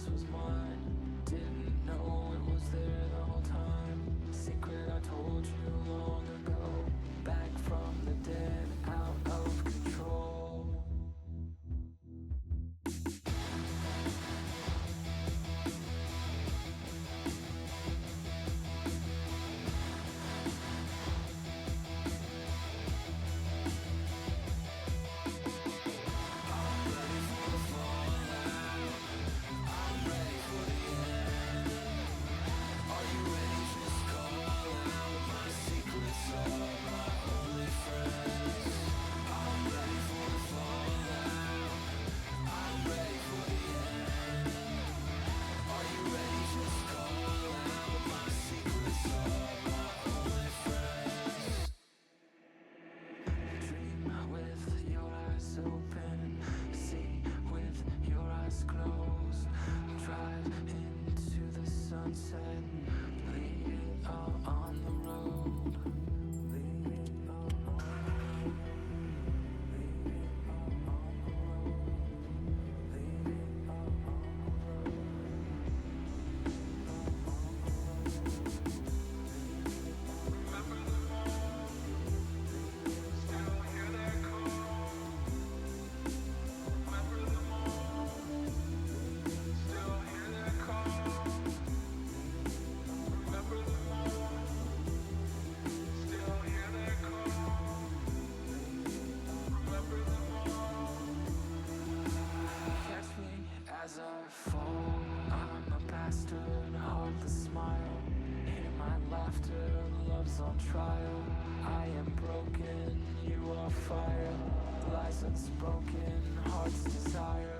darkness was mine. Didn't know it was there the whole time. Secret I told you long ago. Back from the dead, out of control. With your eyes open, see with your eyes closed. Drive into the sunset, leave it all on the road. Leave it all on the road. Leave it all on the road. Leave it all on the road. Remember the mall, still hear that call. Remember the mall, still hear that call. Remember the mall, still hear that call. Remember the mall. Catch me as I fall. I'm a bastard, heartless smile. Hear my laughter, love's on trial. I am broken, you are fire. Lies unspoken, heart's desire.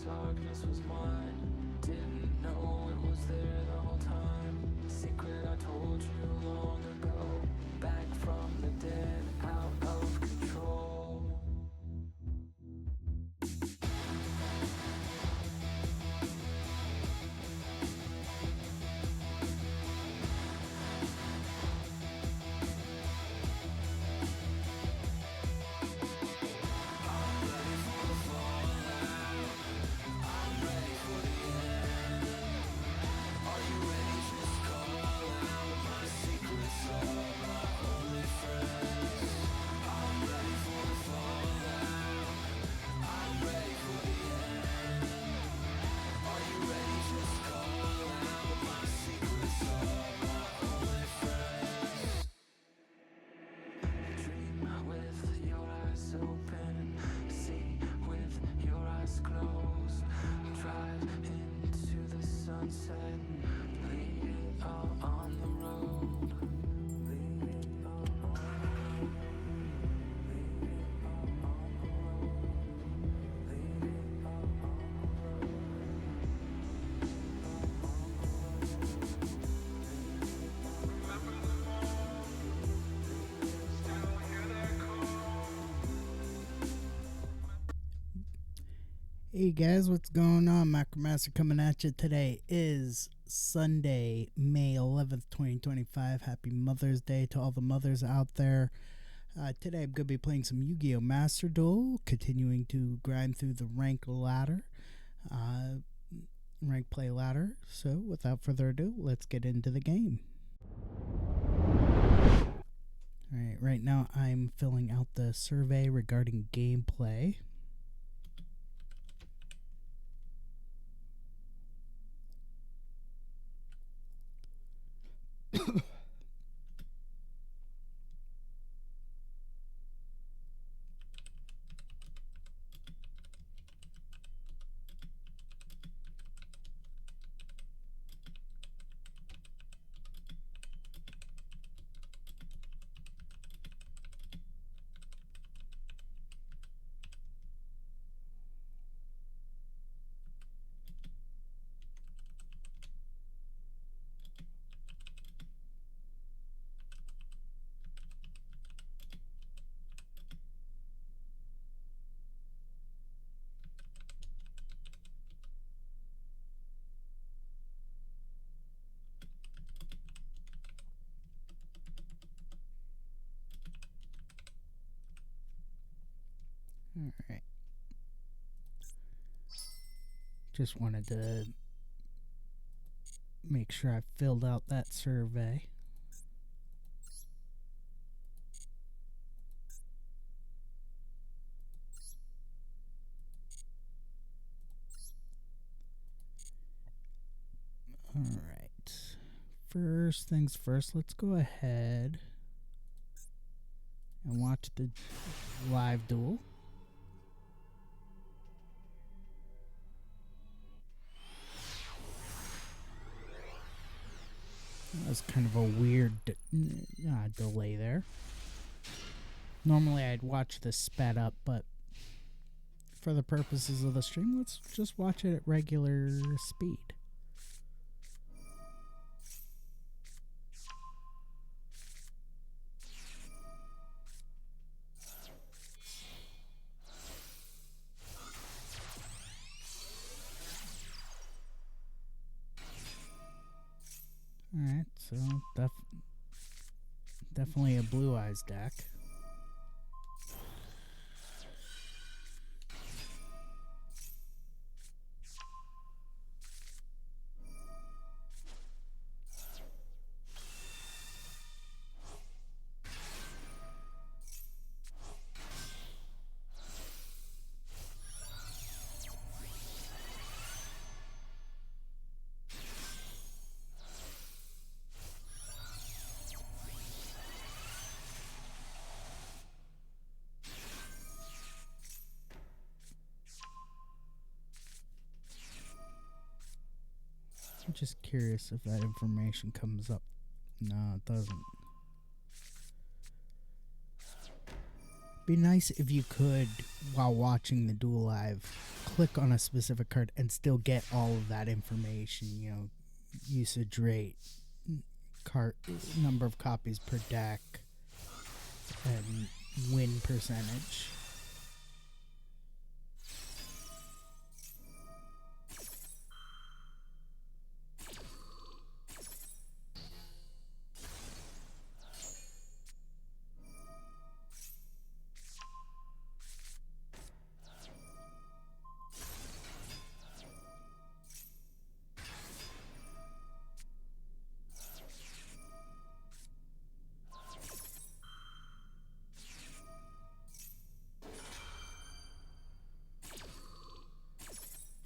Darkness was mine. Didn't know it was there the whole time. Secret I told you long ago. Back from the dead, out of control. I'm ready for the fallout. I'm ready for Hey guys, what's going on? Macromaster coming at you. Today is Sunday, May 11th, 2025. Happy Mother's Day to all the mothers out there. Today I'm going to be playing some Yu-Gi-Oh! Master Duel, continuing to grind through the rank ladder, rank play ladder. So without further ado, let's get into the game. Alright, right now I'm filling out the survey regarding gameplay. Alright. Just wanted to make sure I filled out that survey. Alright. First things first, let's go ahead and watch the live duel. That was kind of a weird delay there. Normally I'd watch this sped up, but for the purposes of the stream, let's just watch it at regular speed. Alright, so definitely a Blue Eyes deck. I'm just curious if that information comes up. No, it doesn't. Be nice if you could, while watching the duel live, click on a specific card and still get all of that information. You know, usage rate, card, number of copies per deck, and win percentage.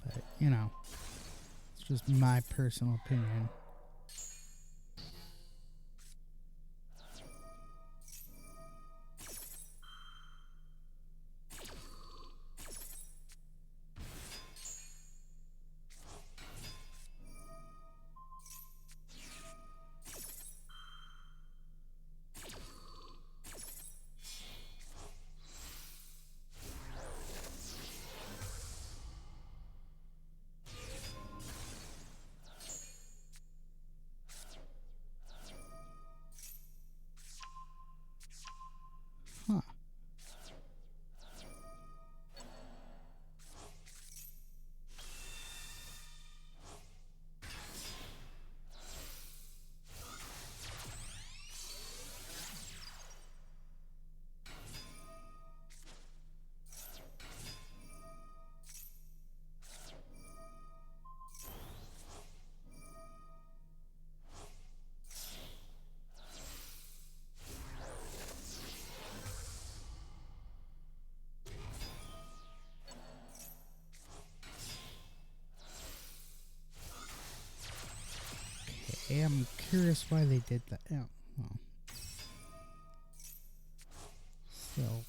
But, you know, it's just my personal opinion. am curious why they did that. Yeah, well, still.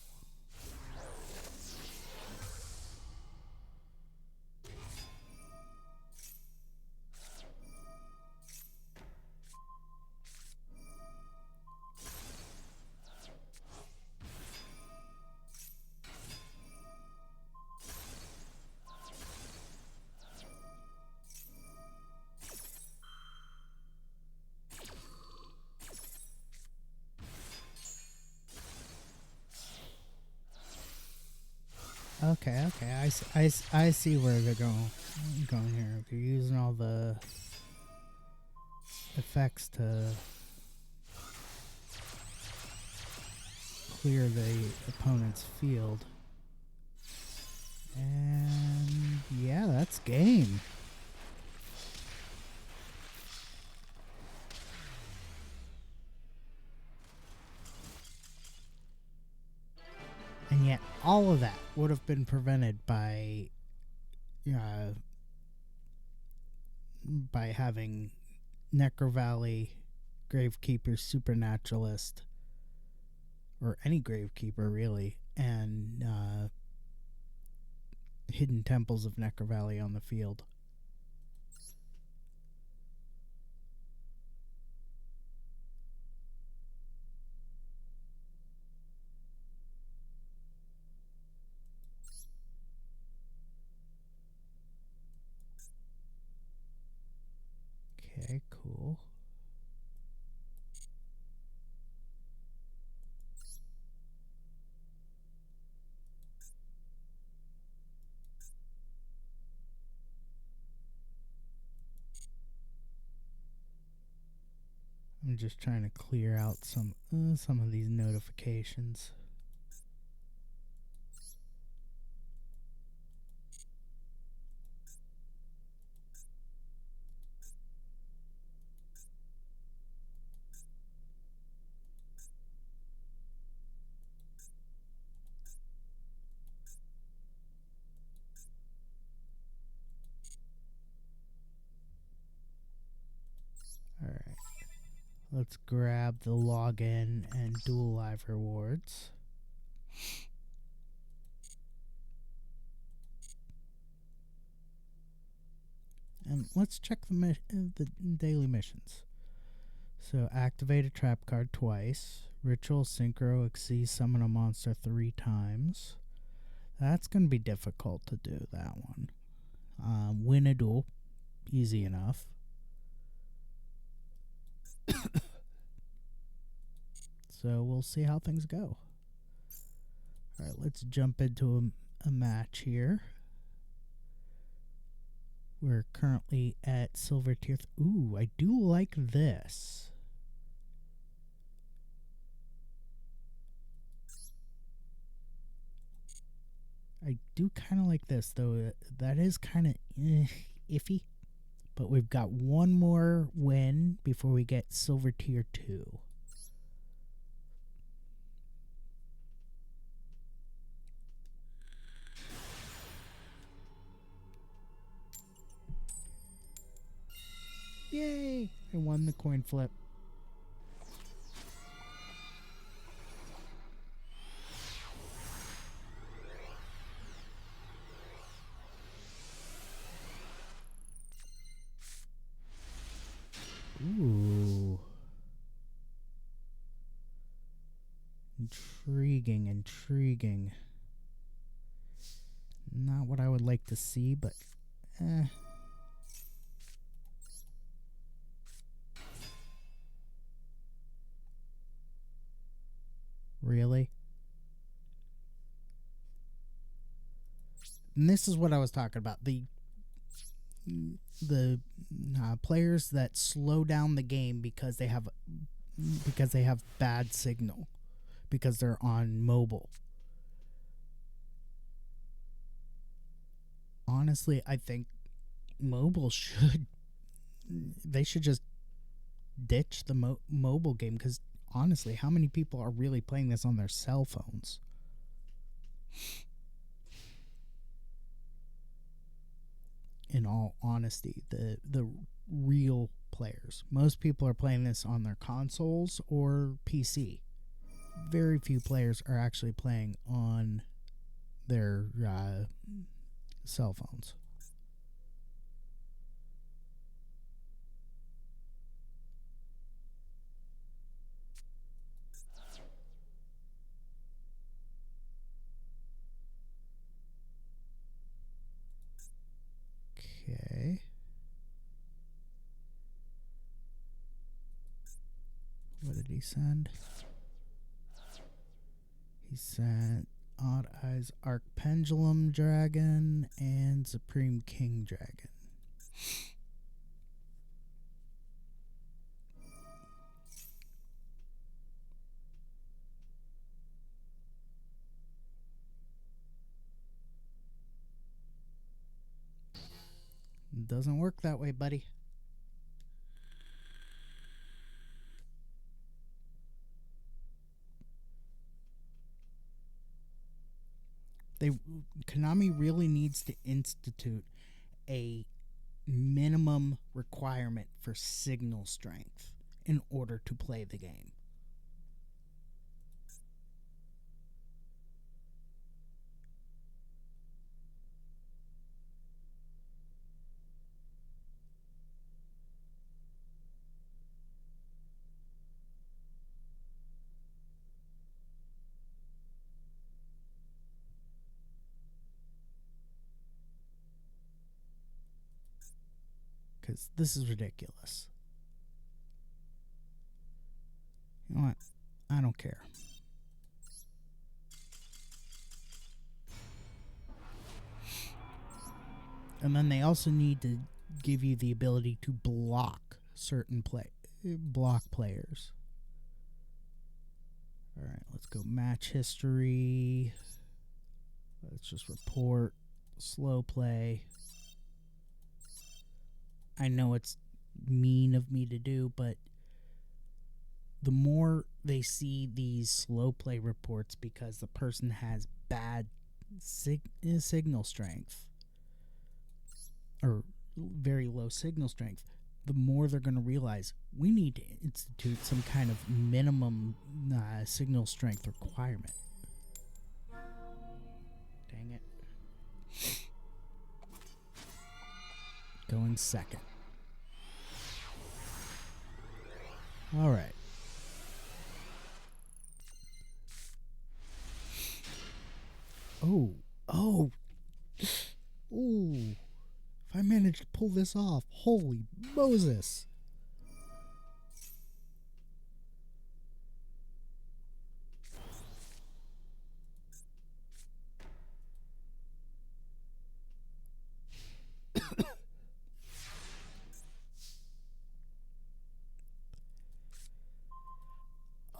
Okay, I see where they're going here. They're using all the effects to clear the opponent's field. And yeah, that's game. And yet all of that would have been prevented uh, by having Necro Valley, Gravekeeper, Supernaturalist, or any Gravekeeper really, and Hidden Temples of Necro Valley on the field. Okay, cool. I'm just trying to clear out some of these notifications. Alright. Let's grab the login and Duel Live rewards. And let's check the daily missions. So activate a trap card twice. Ritual Synchro exceed summon a monster 3 times. That's going to be difficult to do, that one. Win a duel. Easy enough. So we'll see how things go. Alright, let's jump into a match here. We're currently at Silver Tier. Ooh, I do like this. I do kind of like this, though. That is kind of iffy. But we've got one more win before we get Silver Tier 2. Yay! I won the coin flip. Ooh. Intriguing. Not what I would like to see, but Really? And this is what I was talking about. The players that slow down the game because they have bad signal, because they're on mobile. Honestly, I think mobile should just ditch the mobile game, because honestly, how many people are really playing this on their cell phones? In all honesty, the real players. Most people are playing this on their consoles or PC. Very few players are actually playing on their cell phones. Okay. What did he send? He sent Odd Eyes Arc Pendulum Dragon and Supreme King Dragon. Doesn't work that way, buddy. Konami really needs to institute a minimum requirement for signal strength in order to play the game. Because this is ridiculous. You know what? I don't care. And then they also need to give you the ability to block certain block players. All right, let's go match history. Let's just report slow play. I know it's mean of me to do, but the more they see these slow play reports because the person has bad signal strength or very low signal strength, the more they're going to realize we need to institute some kind of minimum signal strength requirement. Dang it. Going second. All right. Oh. Ooh. If I manage to pull this off, holy Moses.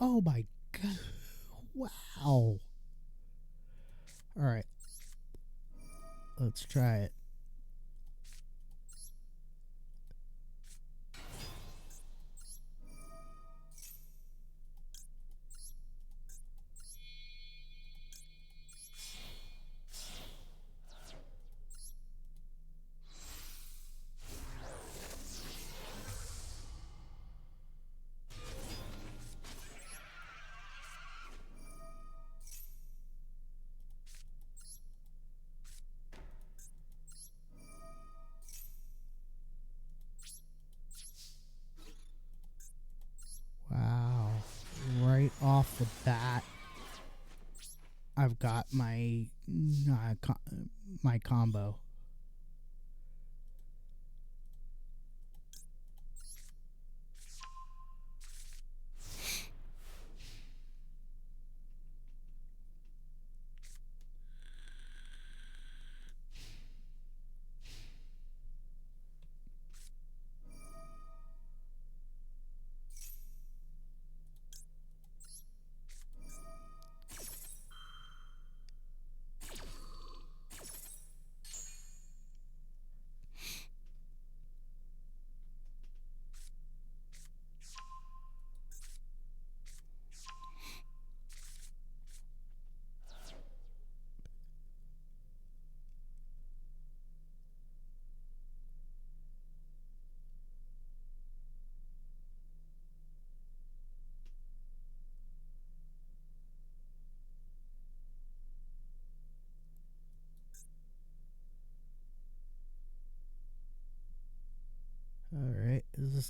Oh my God. Wow. All right. Let's try it. Wow. Right off the bat, I've got my my combo.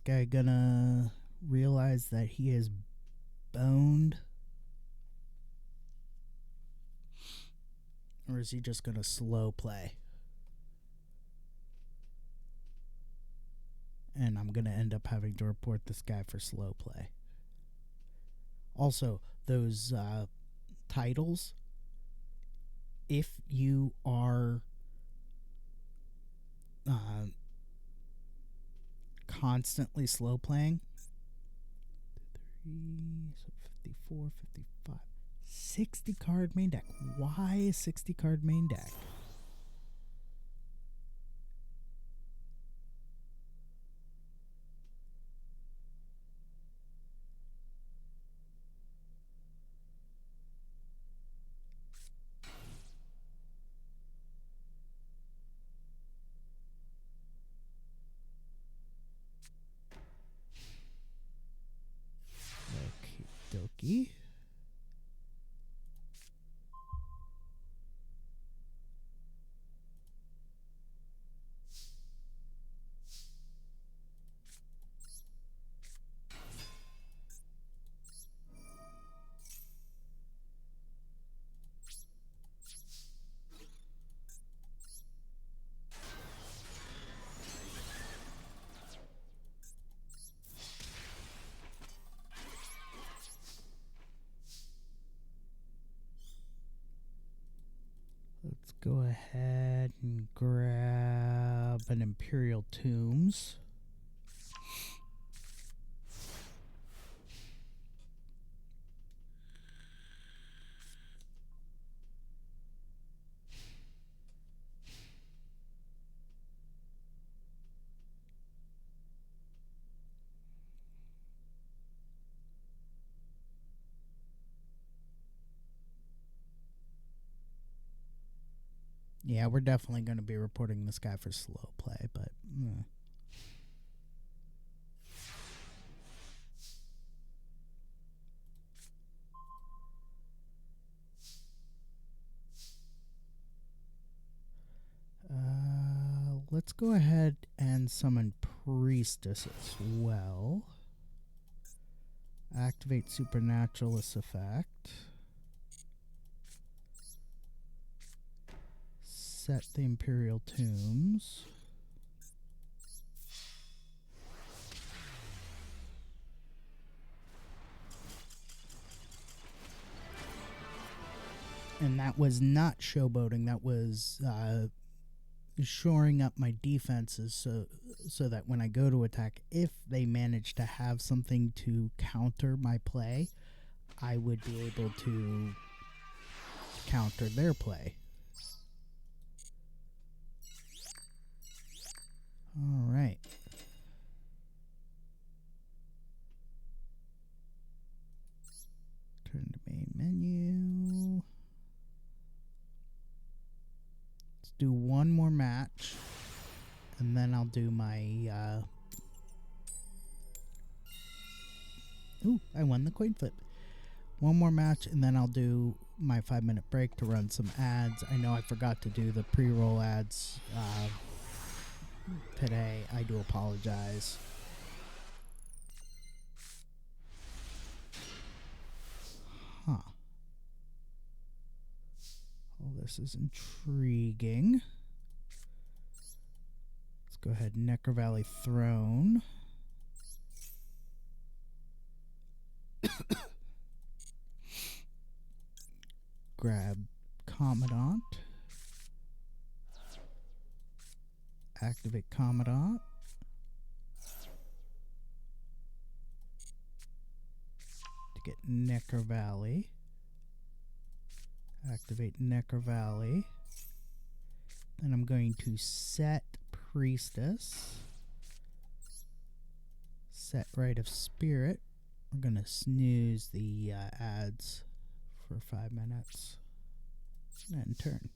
guy gonna realize that he is boned? Or is he just gonna slow play? And I'm gonna end up having to report this guy for slow play. Also, those titles, if you are constantly slow playing, 3, so 54, 55, 60 card main deck. Why is 60 card main deck? Okie dokie. Let's go ahead and grab an Imperial Tombs. Yeah, we're definitely going to be reporting this guy for slow play, but... let's go ahead and summon Priestess as well. Activate Supernaturalist effect. Set the Imperial Tombs. And that was not showboating, that was shoring up my defenses so that when I go to attack, if they manage to have something to counter my play, I would be able to counter their play. All right. Turn to main menu. Let's do one more match, and then I'll do my... Ooh, I won the coin flip. One more match, and then I'll do my 5-minute break to run some ads. I know I forgot to do the pre-roll ads today. I do apologize. Huh. Oh, this is intriguing. Let's go ahead, Necro Valley Throne. Grab Commandant. Activate Commandant. To get Necro Valley. Activate Necro Valley. Then I'm going to set Priestess. Set Rite of Spirit. We're going to snooze the ads for 5 minutes. And turn.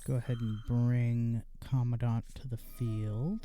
Go ahead and bring Commandant to the field.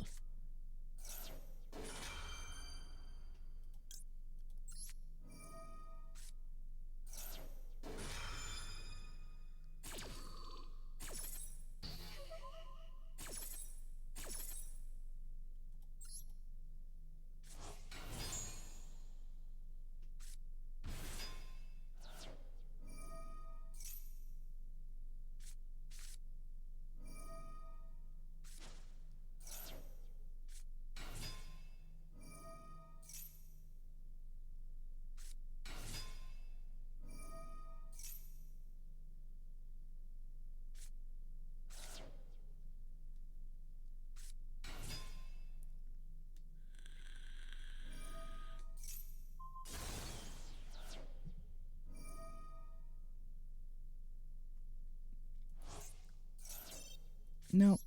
No.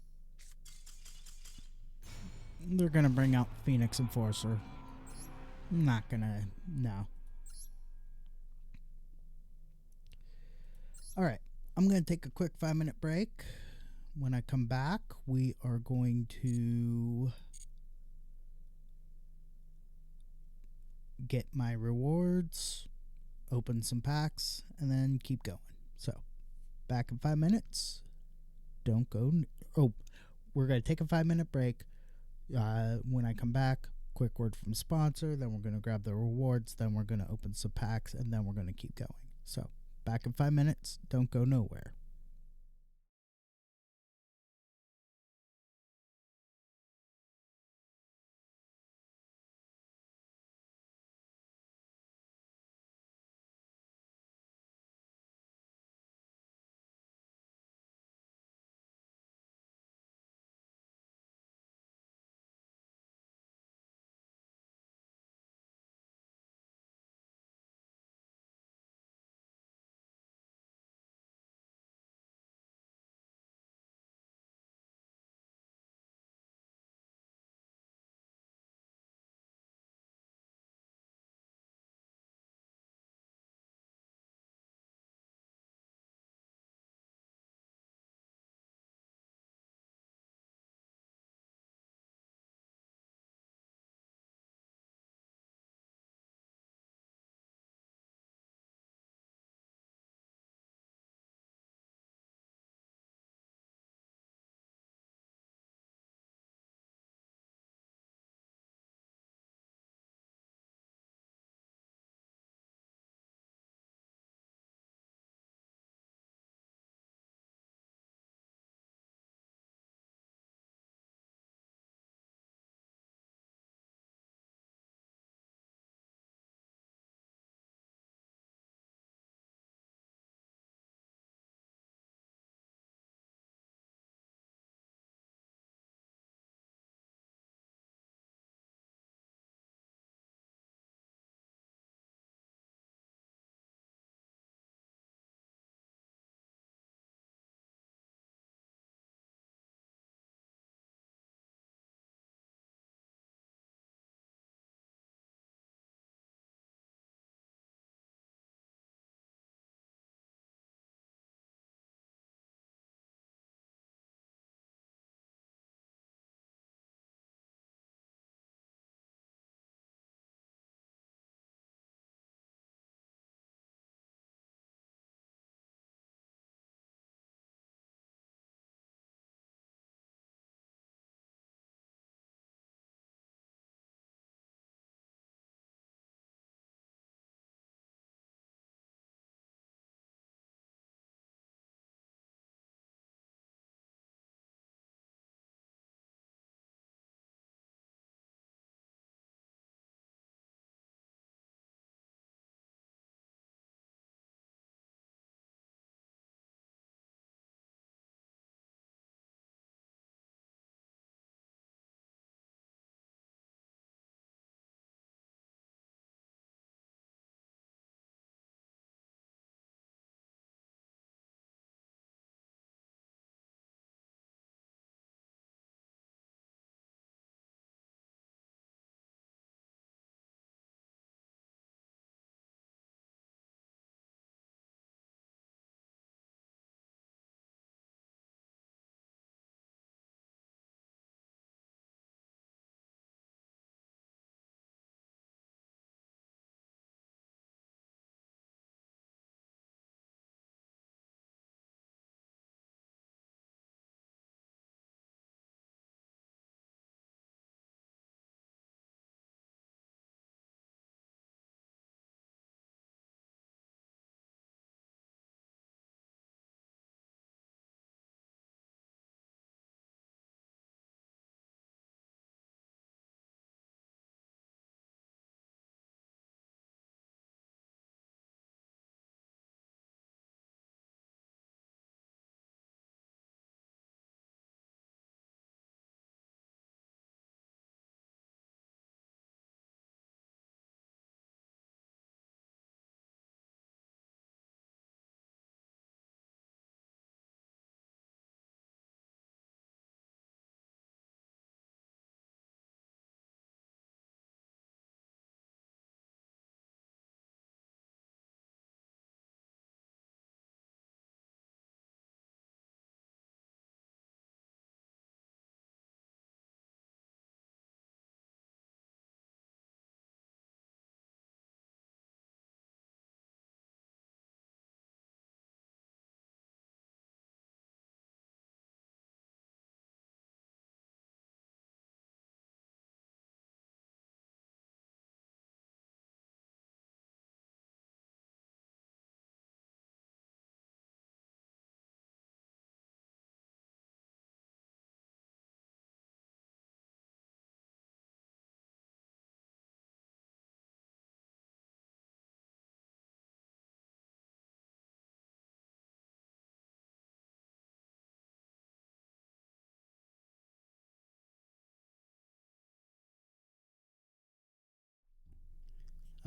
They're gonna bring out Phoenix Enforcer. I'm not gonna. No. Alright. I'm gonna take a quick 5-minute break. When I come back, we are going to get my rewards, open some packs, and then keep going. So, back in 5 minutes. Don't go. Oh, we're going to take a 5-minute break. When I come back, quick word from sponsor. Then we're going to grab the rewards. Then we're going to open some packs. And then we're going to keep going. So, back in 5 minutes. Don't go nowhere.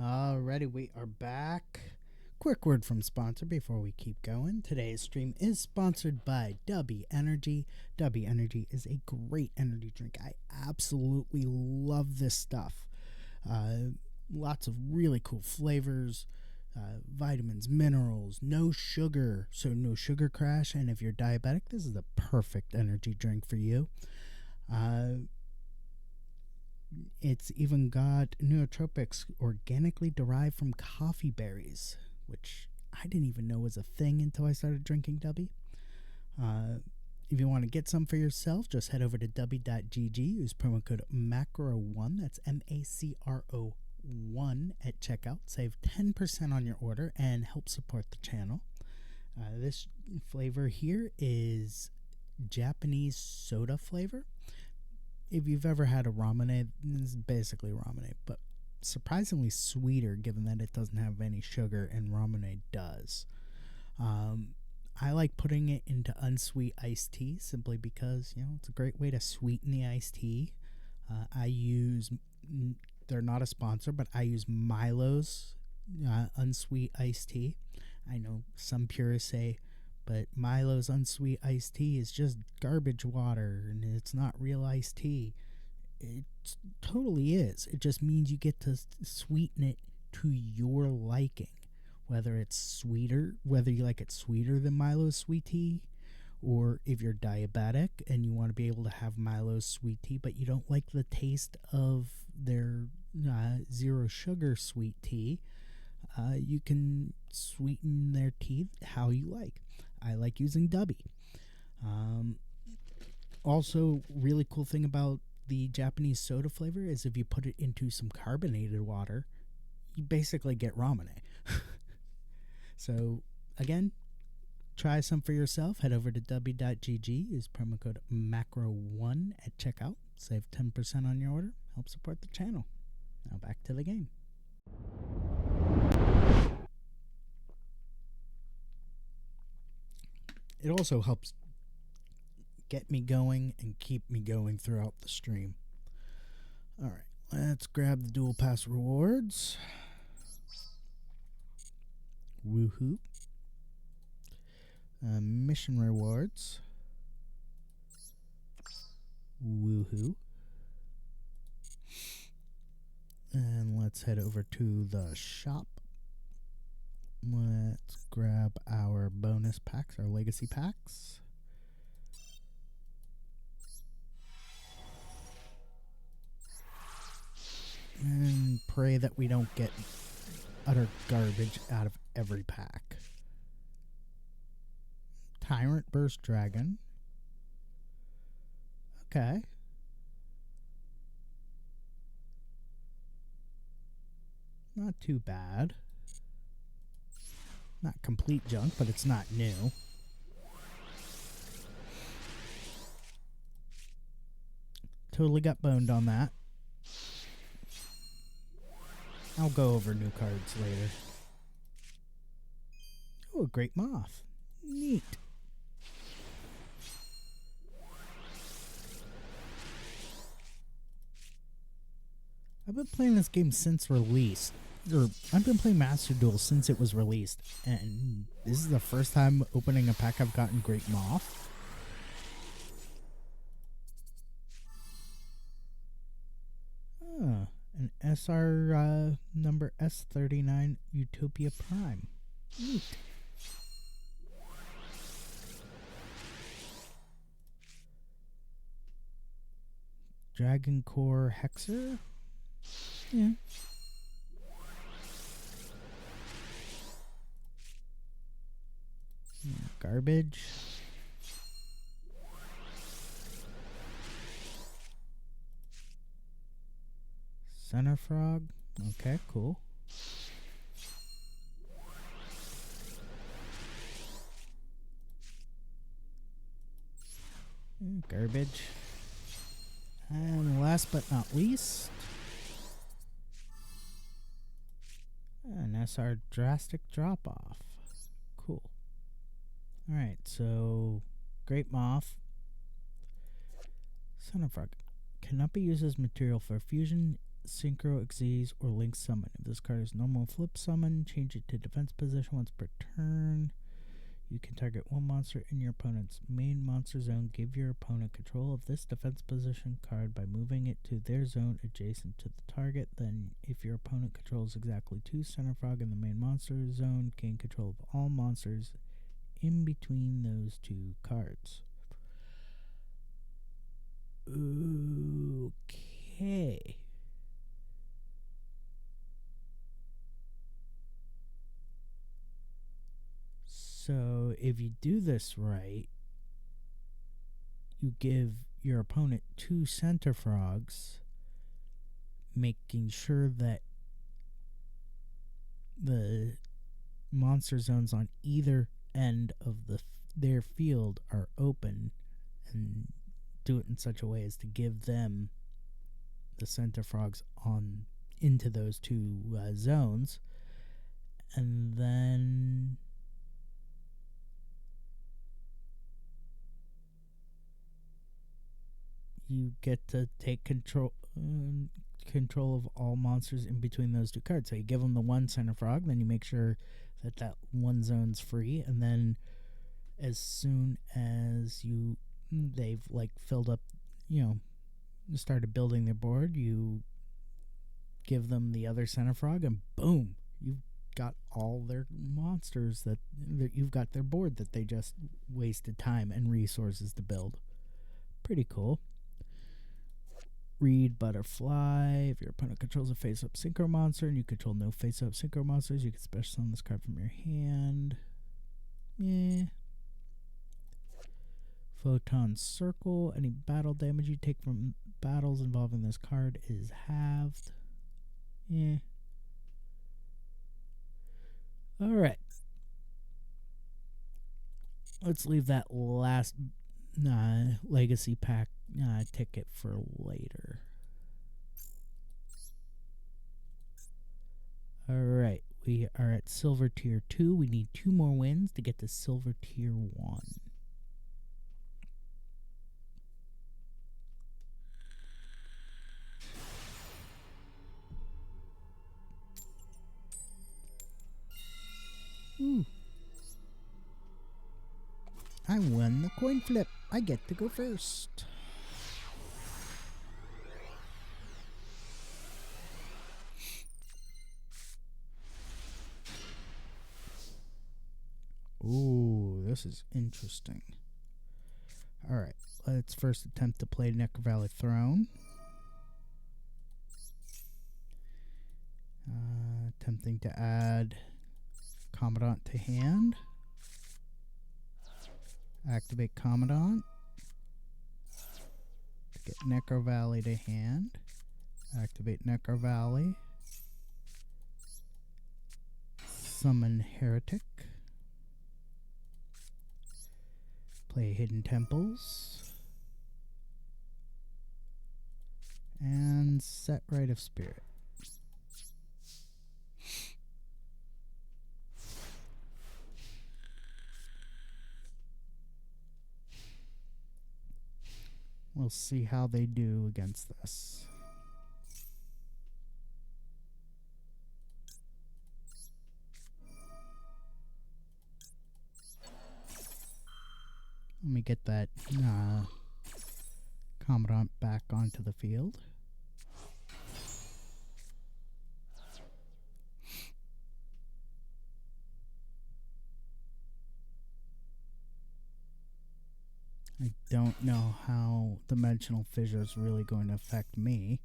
Alrighty, we are back. Quick word from sponsor before we keep going. Today's stream is sponsored by W Energy. W Energy is a great energy drink. I absolutely love this stuff. Lots of really cool flavors, vitamins, minerals, no sugar, so no sugar crash. And if you're diabetic, this is the perfect energy drink for you. It's even got nootropics organically derived from coffee berries, which I didn't even know was a thing until I started drinking W. If you want to get some for yourself, just head over to w.gg, use promo code MACRO1, that's MACRO1 at checkout. Save 10% on your order and help support the channel. This flavor here is Japanese soda flavor. If you've ever had a ramen, this is basically ramen, but surprisingly sweeter given that it doesn't have any sugar and ramen does. I like putting it into unsweet iced tea simply because, it's a great way to sweeten the iced tea. They're not a sponsor, but I use Milo's unsweet iced tea. I know some purists say, but Milo's unsweet iced tea is just garbage water and it's not real iced tea. It totally is. It just means you get to sweeten it to your liking. Whether it's sweeter, whether you like it sweeter than Milo's sweet tea, or if you're diabetic and you want to be able to have Milo's sweet tea, but you don't like the taste of their zero sugar sweet tea, you can sweeten their tea how you like. I like using Dubby. Also, really cool thing about the Japanese soda flavor is if you put it into some carbonated water, you basically get ramen. So, again, try some for yourself. Head over to w.gg, use promo code MACRO1 at checkout. Save 10% on your order. Help support the channel. Now back to the game. It also helps get me going and keep me going throughout the stream. Alright, let's grab the Duel Pass rewards. Woohoo. Mission rewards. Woohoo. And let's head over to the shop. Let's grab our bonus packs, our legacy packs. And pray that we don't get utter garbage out of every pack. Tyrant Burst Dragon. Okay. Not too bad. Not complete junk, but it's not new. Totally got boned on that. I'll go over new cards later. Oh, a Great Moth. Neat. I've been playing this game since release. I've been playing Master Duel since it was released, and this is the first time opening a pack I've gotten Great Moth. An SR number S39 Utopia Prime. Neat. Dragon Core Hexer? Yeah. Garbage. Center Frog. Okay, cool. Garbage. And last but not least, an SR Drastic Drop Off. Cool. Alright, so Great Moth. Center Frog cannot be used as material for fusion Synchro, Xyz, or Link Summon. If this card is normal flip summon, change it to defense position once per turn. You can target one monster in your opponent's main monster zone. Give your opponent control of this defense position card by moving it to their zone adjacent to the target. Then, if your opponent controls exactly 2 Center Frog in the main monster zone, gain control of all monsters in between those 2 cards. Okay. So if you do this right, you give your opponent 2 Center Frogs, making sure that the monster zones on either end of their field are open, and do it in such a way as to give them the Center Frogs on into those 2 zones, and then you get to take control of all monsters in between those 2 cards. So you give them the 1 Center Frog, then you make sure that one zone's free, and then as soon as they've like filled up, started building their board, you give them the other Center Frog, and boom, you've got all their monsters that you've got their board that they just wasted time and resources to build. Pretty cool. Read Butterfly. If your opponent controls a face-up Synchro monster and you control no face-up Synchro monsters, you can special summon this card from your hand. Photon Circle. Any battle damage you take from battles involving this card is halved. Alright. Let's leave that last legacy pack ticket for later. Alright, we are at Silver Tier 2. We need 2 more wins to get to Silver Tier 1. Ooh. I won the coin flip. I get to go first. Ooh, this is interesting. Alright, let's first attempt to play Necker Valley Throne. Attempting to add Commandant to hand. Activate Commandant to get Necker Valley to hand. Activate Necker Valley. Summon Heretic. Play Hidden Temples. And set Rite of Spirit. We'll see how they do against this. Let me get that Commandant back onto the field. I don't know how Dimensional Fissure is really going to affect me.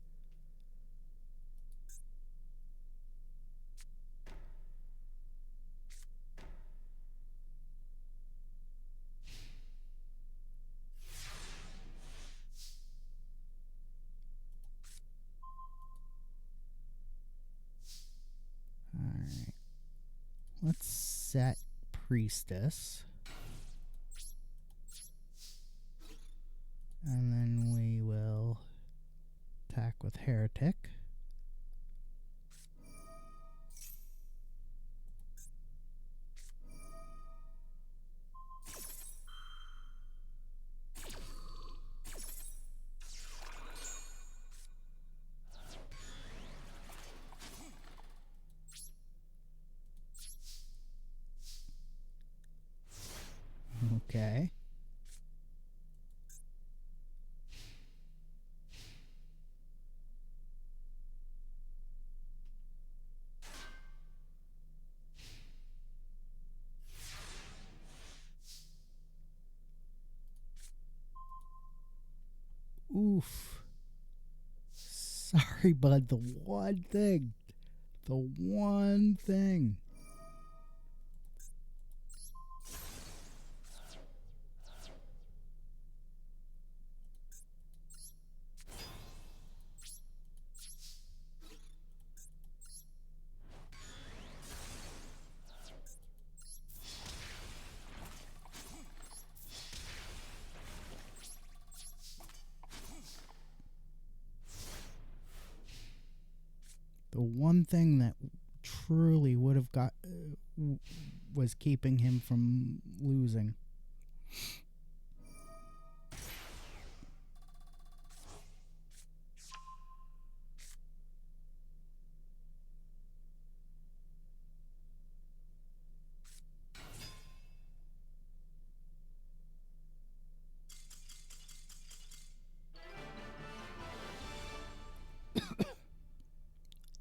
Alright. Let's set Priestess. And then we will attack with Heretic. Oof. Sorry, bud. The one thing. The one thing. The one thing that truly would have got was keeping him from losing.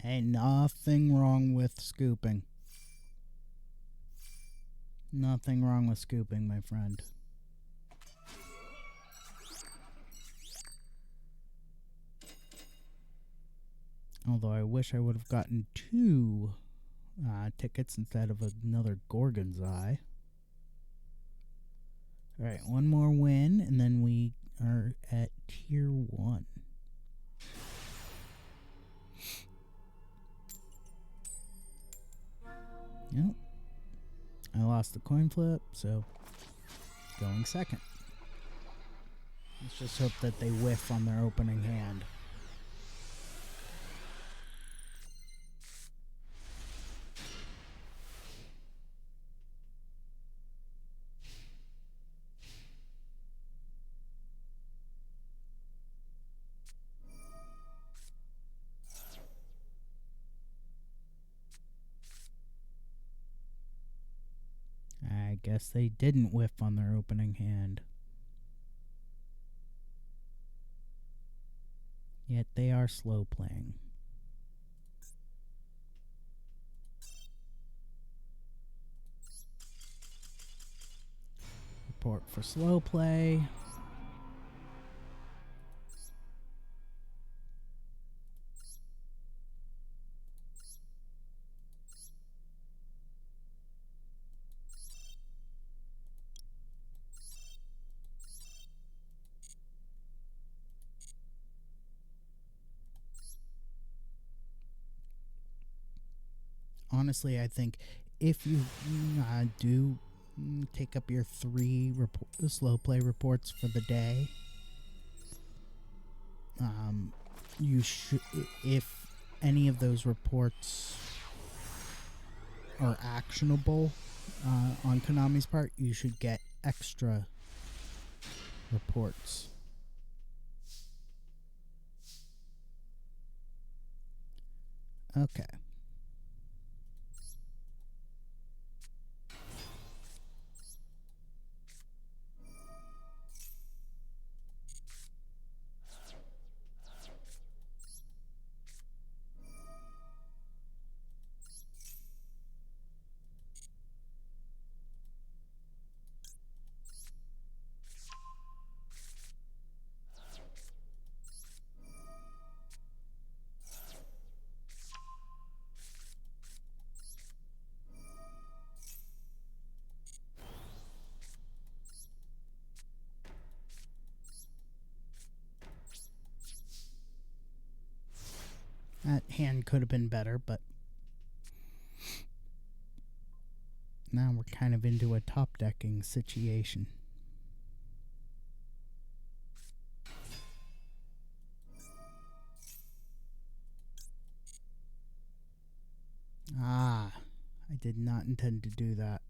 Ain't nothing wrong with scooping. Nothing wrong with scooping, my friend. Although I wish I would have gotten 2 tickets instead of another Gorgon's Eye. Alright, one more win, and then we are at tier 1. Yep. I lost the coin flip, so going second. Let's just hope that they whiff on their opening hand. I guess they didn't whiff on their opening hand. Yet they are slow playing. Report for slow play. Honestly, I think if you do take up your 3 slow play reports for the day, you should, if any of those reports are actionable on Konami's part, you should get extra reports. Okay. That hand could have been better, but now we're kind of into a top decking situation. Ah, I did not intend to do that.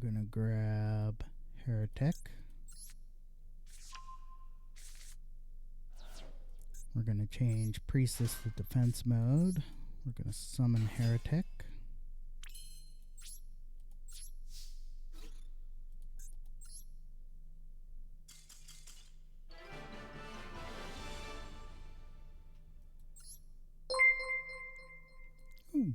gonna grab Heretic. We're gonna change Priestess to defense mode. We're gonna summon Heretic. Ooh.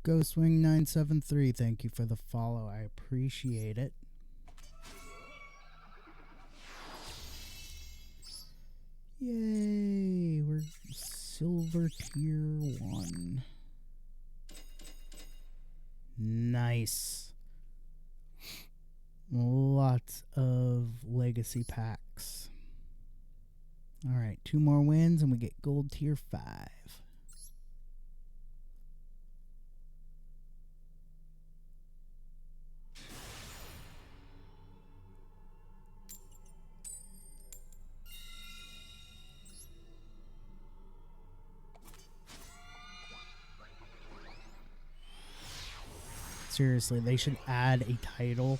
Ghostwing973, thank you for the follow. I appreciate it. Yay! We're silver tier 1. Nice. Lots of legacy packs. Alright, 2 more wins and we get gold tier 5. Seriously, they should add a title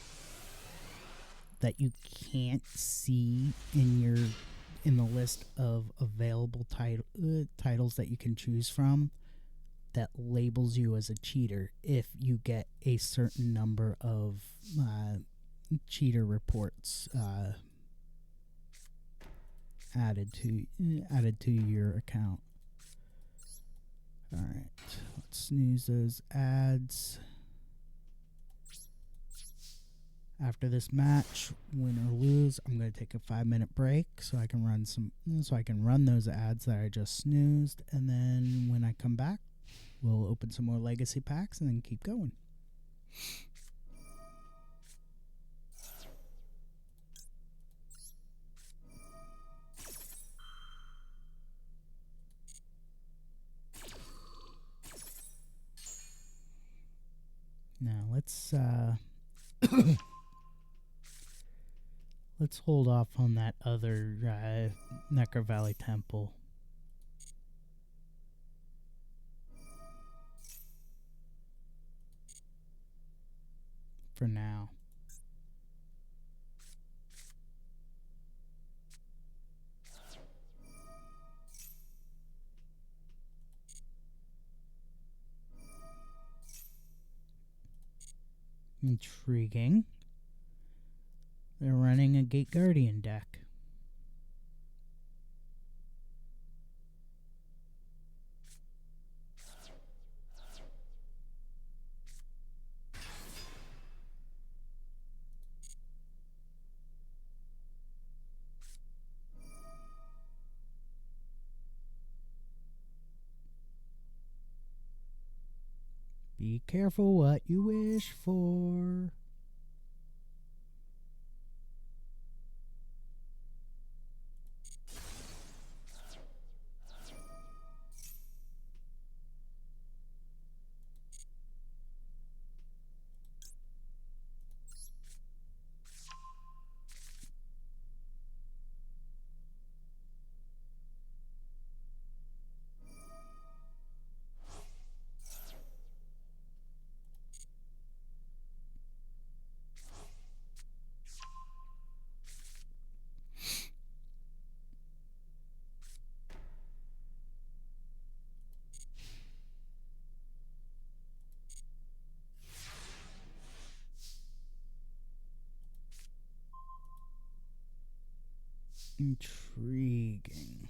that you can't see in the list of available titles that you can choose from that labels you as a cheater if you get a certain number of cheater reports added to your account. All right, let's snooze those ads. After this match, win or lose, I'm going to take a 5-minute break so I can run those ads that I just snoozed, and then when I come back, we'll open some more legacy packs and then keep going. Now let's let's hold off on that other Necker Valley Temple. For now. Intriguing. They're running a Gate Guardian deck. Be careful what you wish for. Intriguing.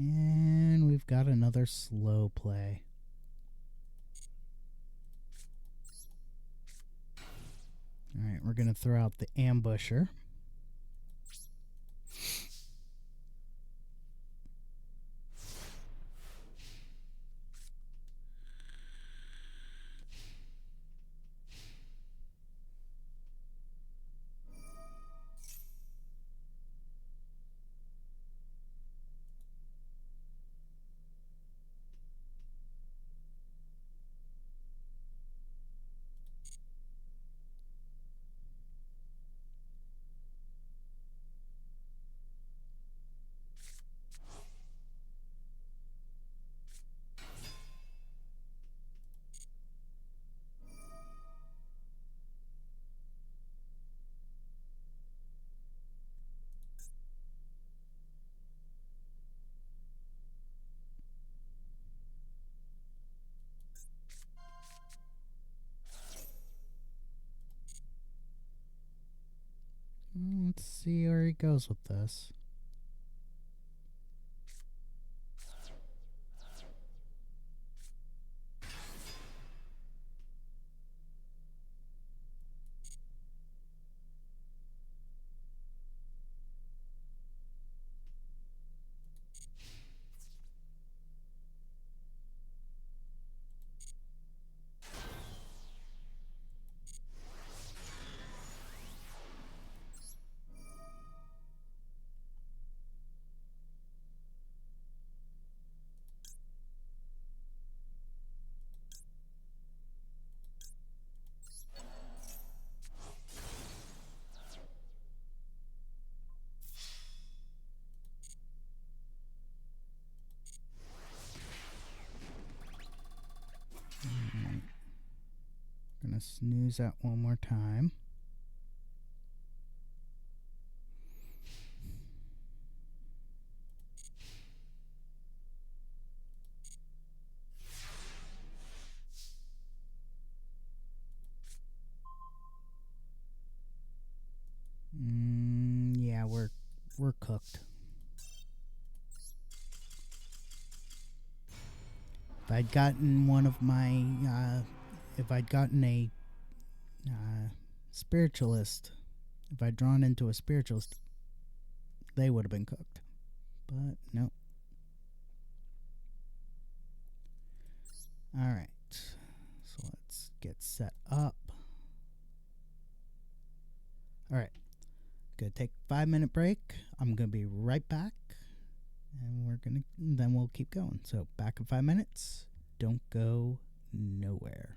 And we've got another slow play. Alright, we're going to throw out the ambusher. Let's see where he goes with this. Gonna snooze that one more time. Yeah, we're cooked. If I'd gotten one of my, if I'd gotten a spiritualist, if I'd drawn into a spiritualist, they would have been cooked. But no. All right. So let's get set up. All right. Gonna take a 5-minute break. I'm gonna be right back, and then we'll keep going. So back in 5 minutes. Don't go nowhere.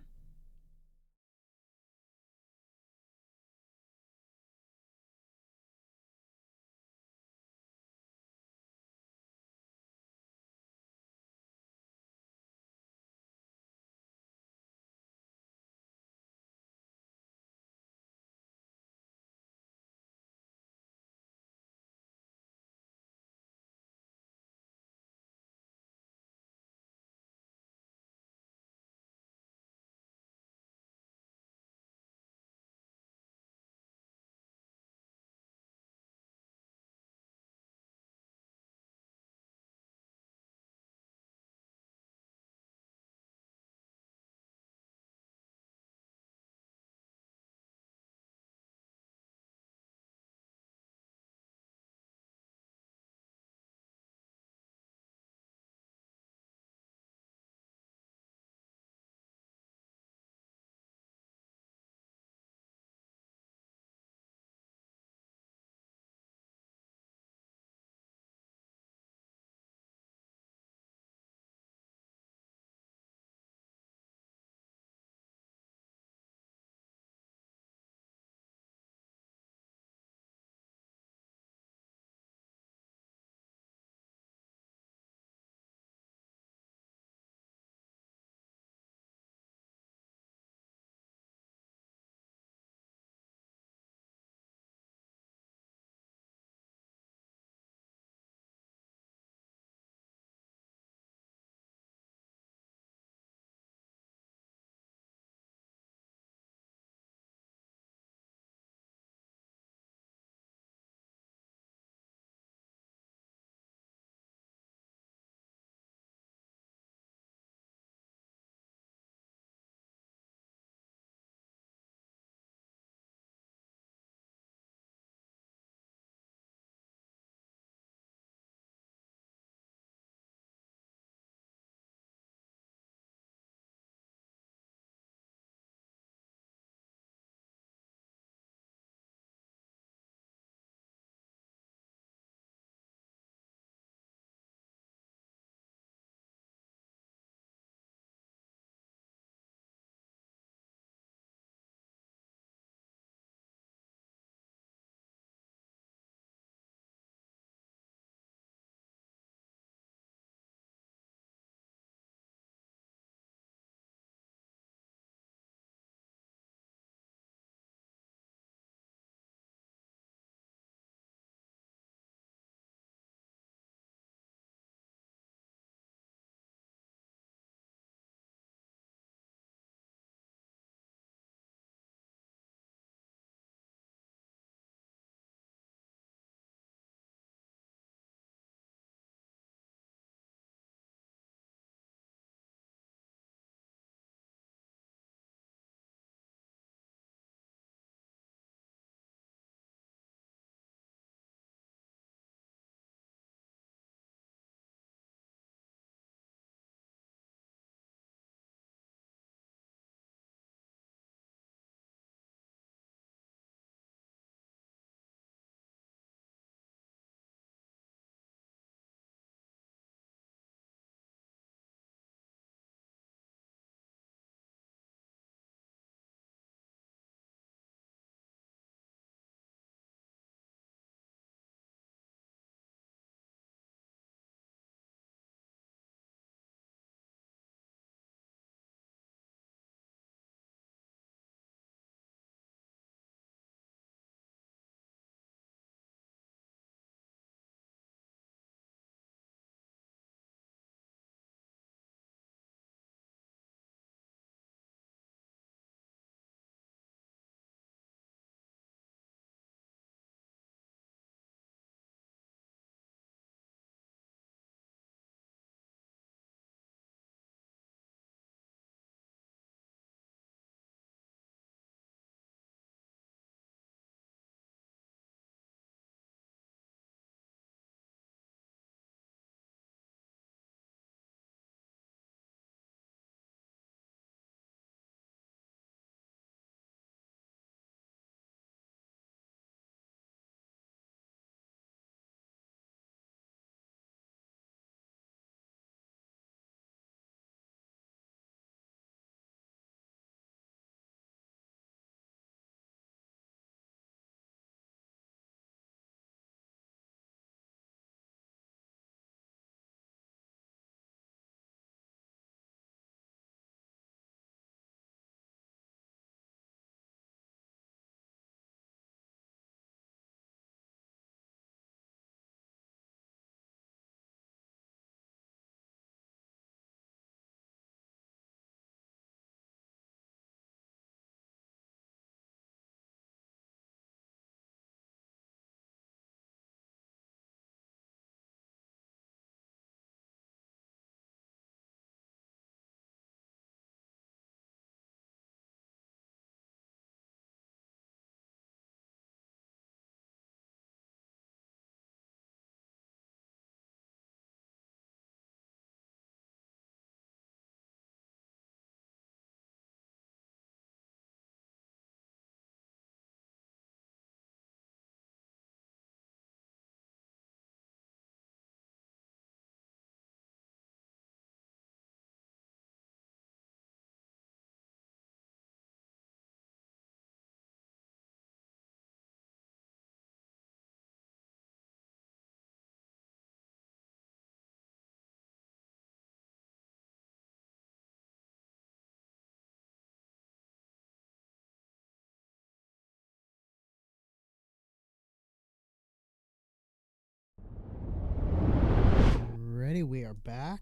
are back.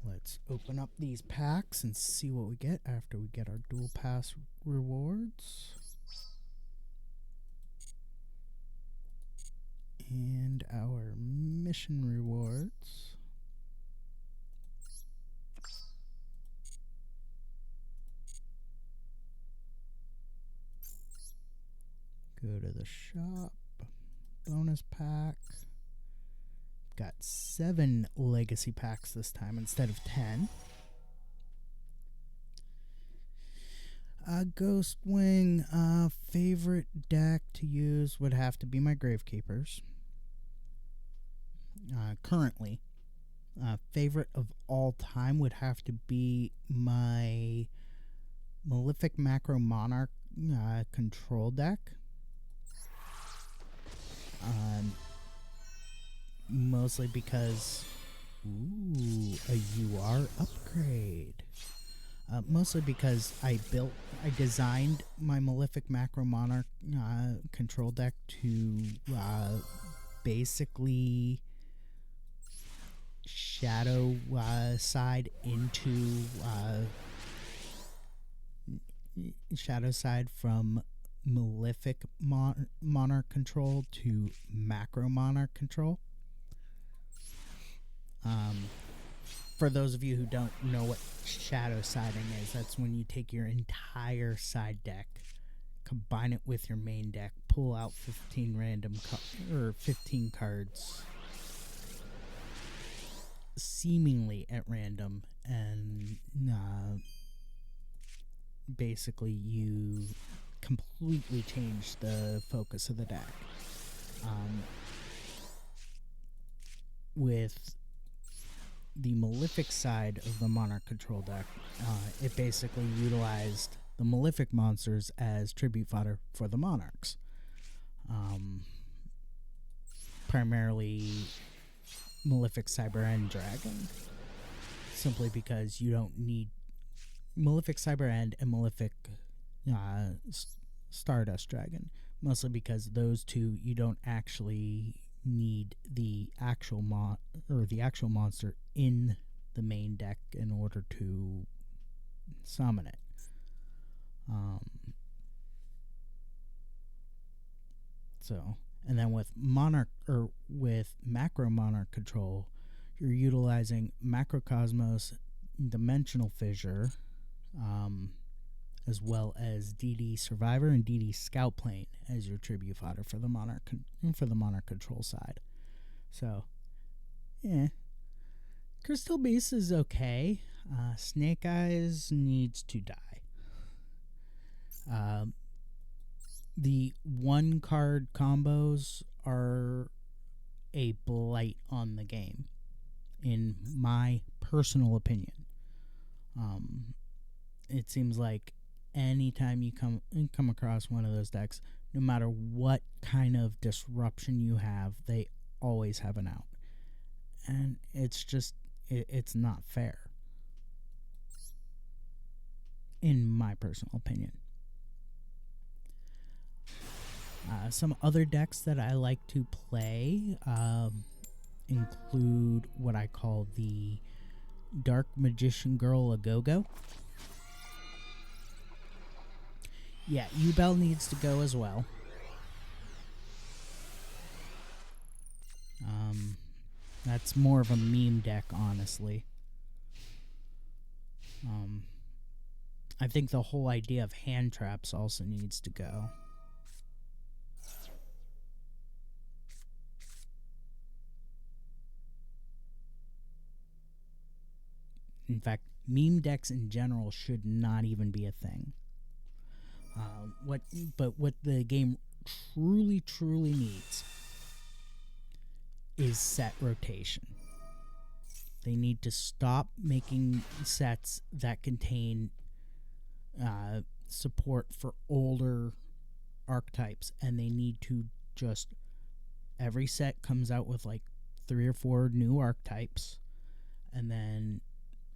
Let's open up these packs and see what we get after we get our Duel Pass rewards. And our mission rewards. Go to the shop. Bonus pack. Got 7 legacy packs this time instead of 10. Ghostwing, favorite deck to use would have to be my Gravekeepers. Currently, favorite of all time would have to be my Malefic Macro Monarch control deck. Mostly because, a UR upgrade. Mostly because I designed my Malefic Macro Monarch control deck to basically shadow side into shadow side from Malefic Monarch control to Macro Monarch control. For those of you who don't know what shadow siding is, that's when you take your entire side deck, combine it with your main deck, pull out 15 15 cards, seemingly at random, and basically you completely change the focus of the deck. With the Malefic side of the Monarch control deck, it basically utilized the Malefic monsters as tribute fodder for the Monarchs. Primarily Malefic Cyber End Dragon, simply because you don't need Malefic Cyber End and Malefic Stardust Dragon, mostly because those two you don't actually need the actual monster in the main deck in order to summon it. And then with Macro Monarch control, you're utilizing Macrocosmos, Dimensional Fissure, as well as DD Survivor and DD Scout Plane as your tribute fodder for the Monarch control side. So, Crystal Beast is okay. Snake Eyes needs to die. The 1-card combos are a blight on the game, in my personal opinion. It seems like anytime you come across one of those decks, no matter what kind of disruption you have, they always have an out. And it's just, it's not fair, in my personal opinion. Some other decks that I like to play include what I call the Dark Magician Girl Agogo. Yeah, Ubel needs to go as well. That's more of a meme deck, honestly. I think the whole idea of hand traps also needs to go. In fact, meme decks in general should not even be a thing. What the game truly needs is set rotation. They need to stop making sets that contain support for older archetypes, and they need to just, every set comes out with like 3 or 4 new archetypes, and then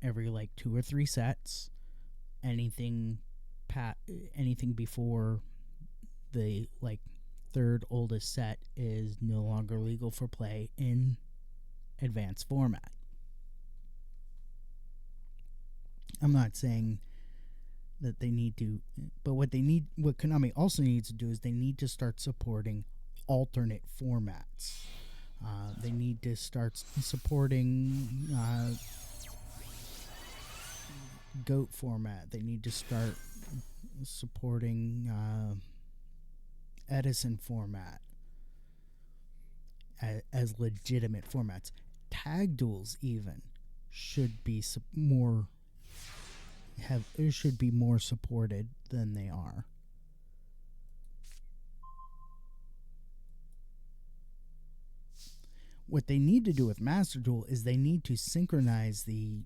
every like 2 or 3 sets, anything before the like 3rd oldest set is no longer legal for play in advanced format. I'm not saying that they need to, but what Konami also needs to do is they need to start supporting alternate formats. They need to start supporting GOAT format. They need to start supporting Edison format as legitimate formats. Tag duels even should be more supported than they are. What they need to do with Master Duel is they need to synchronize the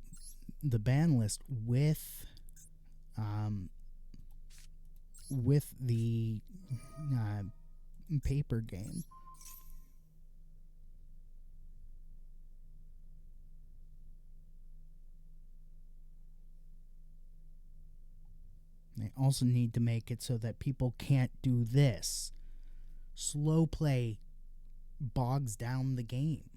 ban list with the paper game. They also need to make it so that people can't do this. Slow play bogs down the game.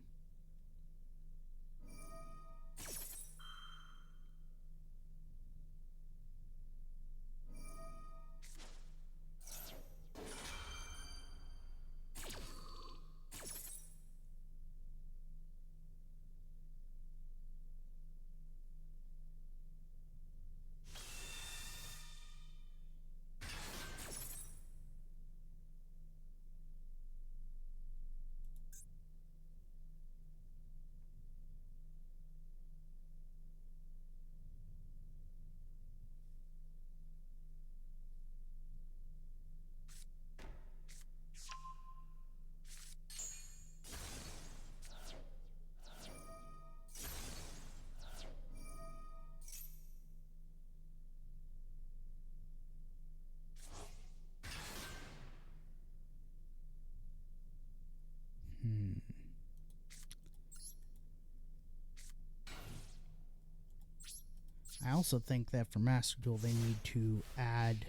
I also think that for Master Duel they need to add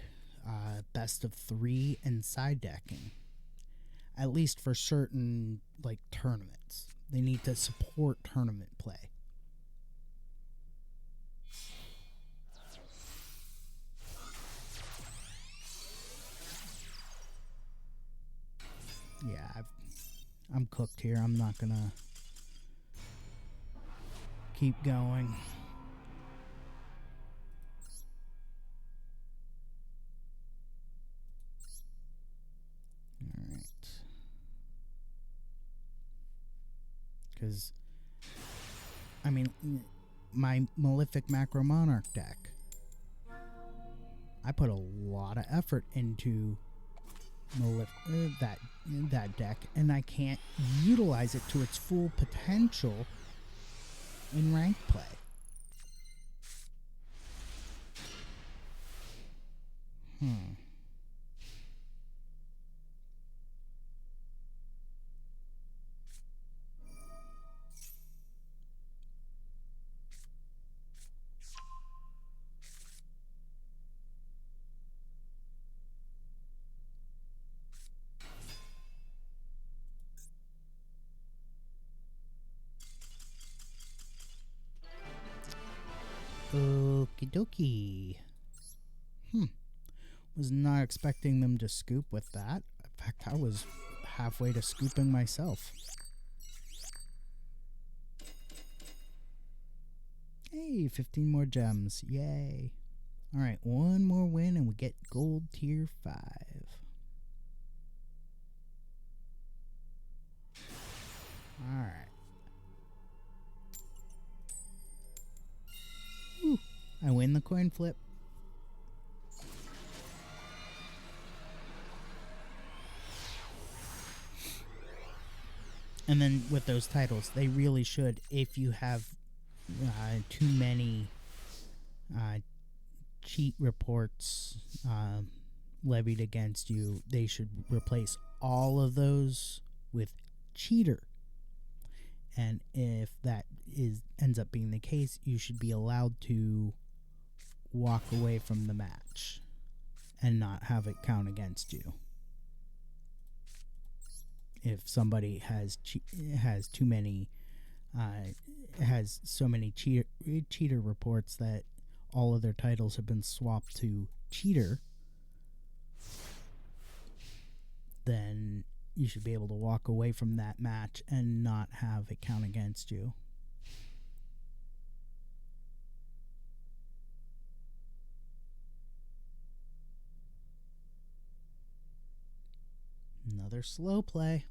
best of 3 and side decking. At least for certain tournaments. They need to support tournament play. Yeah, I'm cooked here. I'm not gonna keep going. Alright. Because, I mean, my Malefic Macro Monarch deck, I put a lot of effort into that deck, and I can't utilize it to its full potential in ranked play. Okie dokie. Was not expecting them to scoop with that. In fact, I was halfway to scooping myself. Hey, 15 more gems. Yay. Alright, one more win and we get gold tier 5. Alright. I win the coin flip. And then with those titles, they really should, if you have too many cheat reports levied against you, they should replace all of those with cheater. And if that ends up being the case, you should be allowed to walk away from the match and not have it count against you. If somebody has too many It has so many cheater reports that all of their titles have been swapped to cheater, then you should be able to walk away from that match and not have it count against you. Another slow play.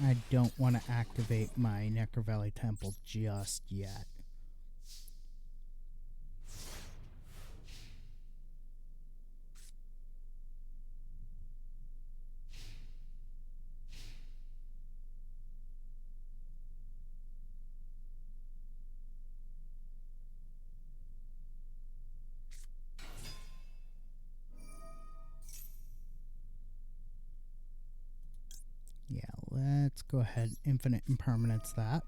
I don't want to activate my Necro Valley Temple just yet. Yeah, let's go ahead, infinite impermanence that.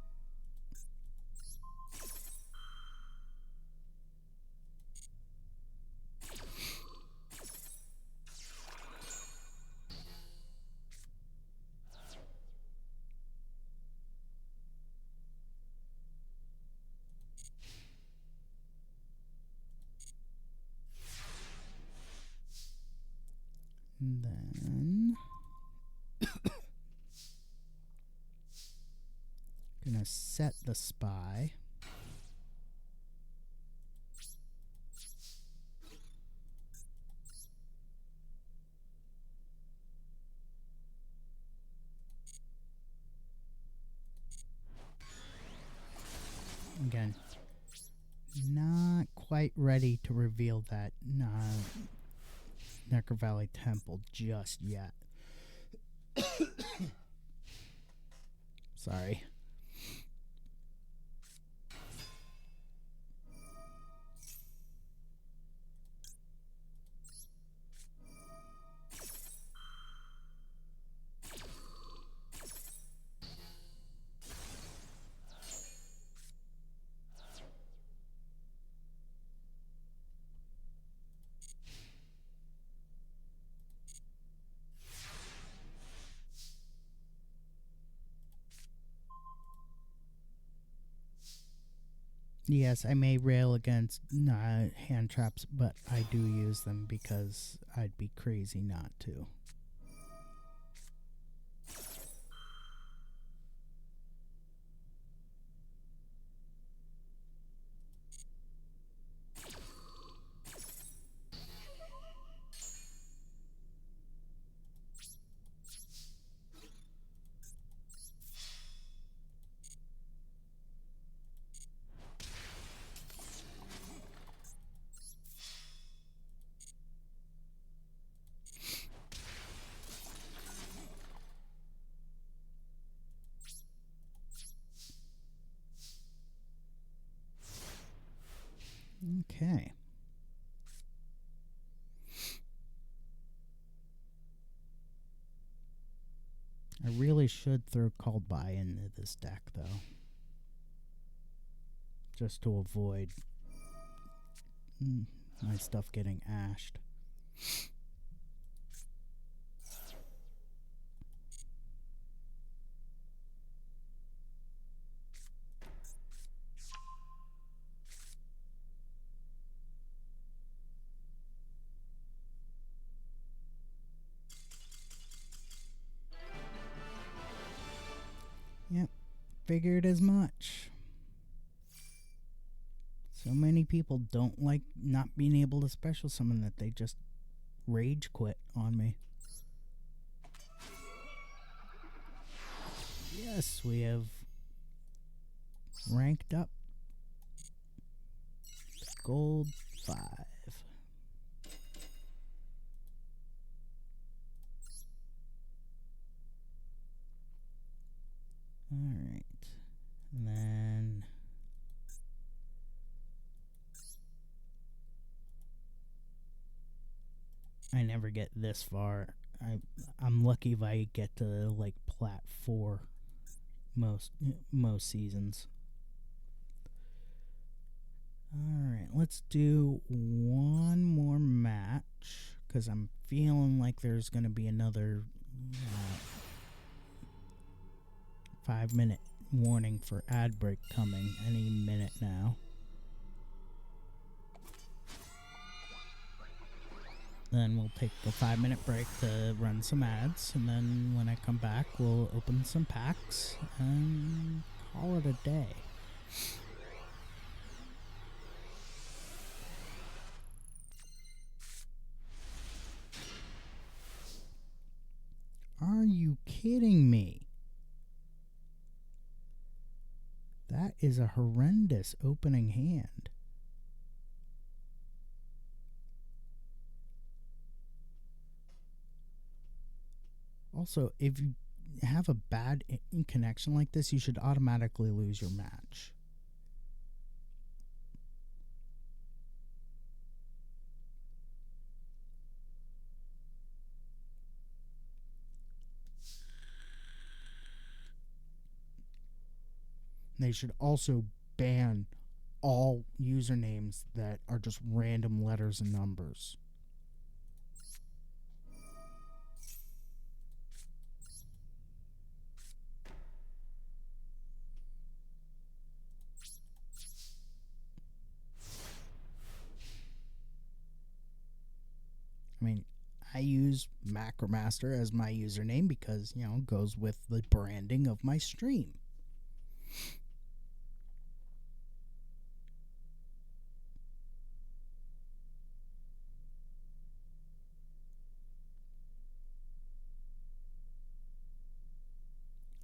And then gonna set the spy. Again, not quite ready to reveal that Necro Valley Temple just yet. Sorry. Yes, I may rail against hand traps, but I do use them because I'd be crazy not to. Okay. I really should throw Called By into this deck, though. Just to avoid my stuff getting ashed. Yep, figured as much. So many people don't like not being able to special summon that they just rage quit on me. Yes, we have ranked up. Gold 5. Alright. And then never get this far. I'm lucky if I get to like plat 4 most seasons. Alright, let's do one more match, because I'm feeling like there's going to be another 5-minute warning for ad break coming any minute now. Then we'll take a 5-minute break to run some ads, and then when I come back, we'll open some packs and call it a day. Are you kidding me? That is a horrendous opening hand. Also, if you have a bad connection like this, you should automatically lose your match. They should also ban all usernames that are just random letters and numbers. I mean, I use Macromaster as my username because, you know, it goes with the branding of my stream.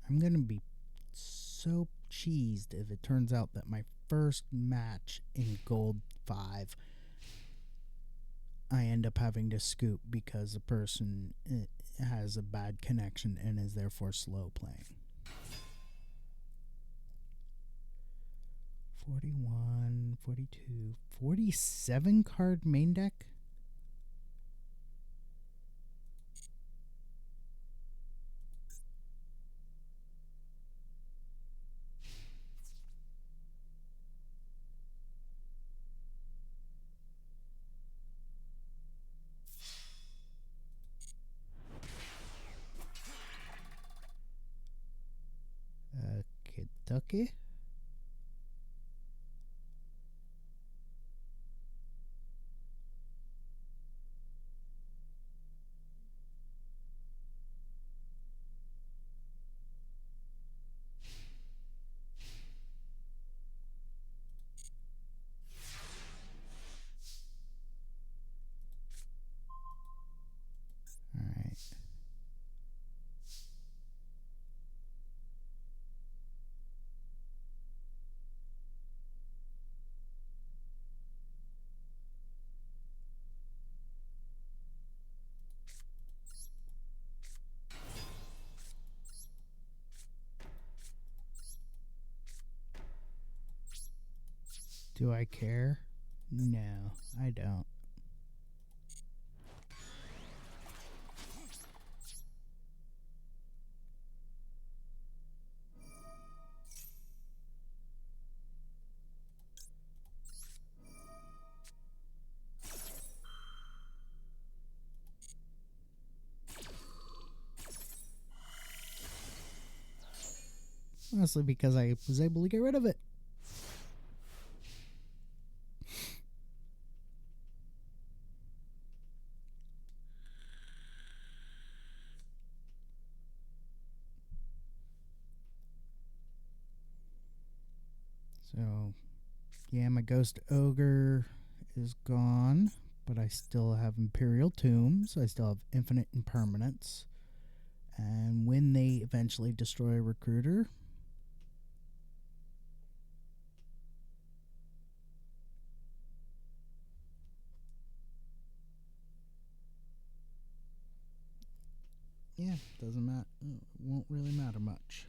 I'm going to be so cheesed if it turns out that my first match in Gold 5 I end up having to scoop because the person has a bad connection and is therefore slow playing. 41, 42, 47 card main deck? Kentucky? Alright. Do I care? No, I don't. Mostly because I was able to get rid of it. So, yeah, my Ghost Ogre is gone, but I still have Imperial Tombs. I still have Infinite Impermanence. And when they eventually destroy a Recruiter, yeah, doesn't matter. Won't really matter much.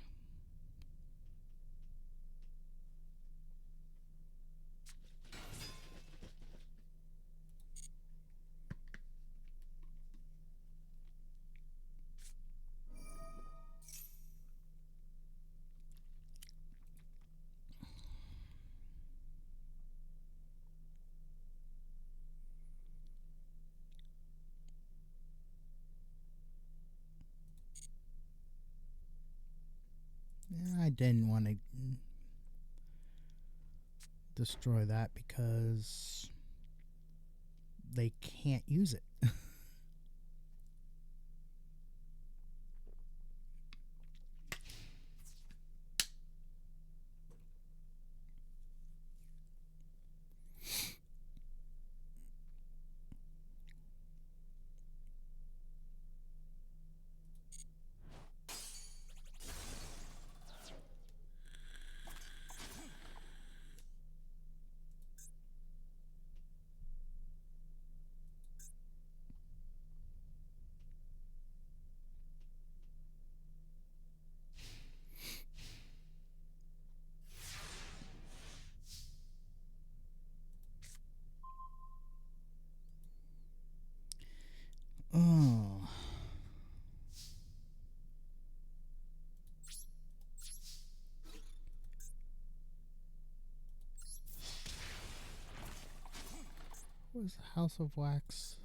didn't want to destroy that because they can't use it. Oh. What was House of Wax?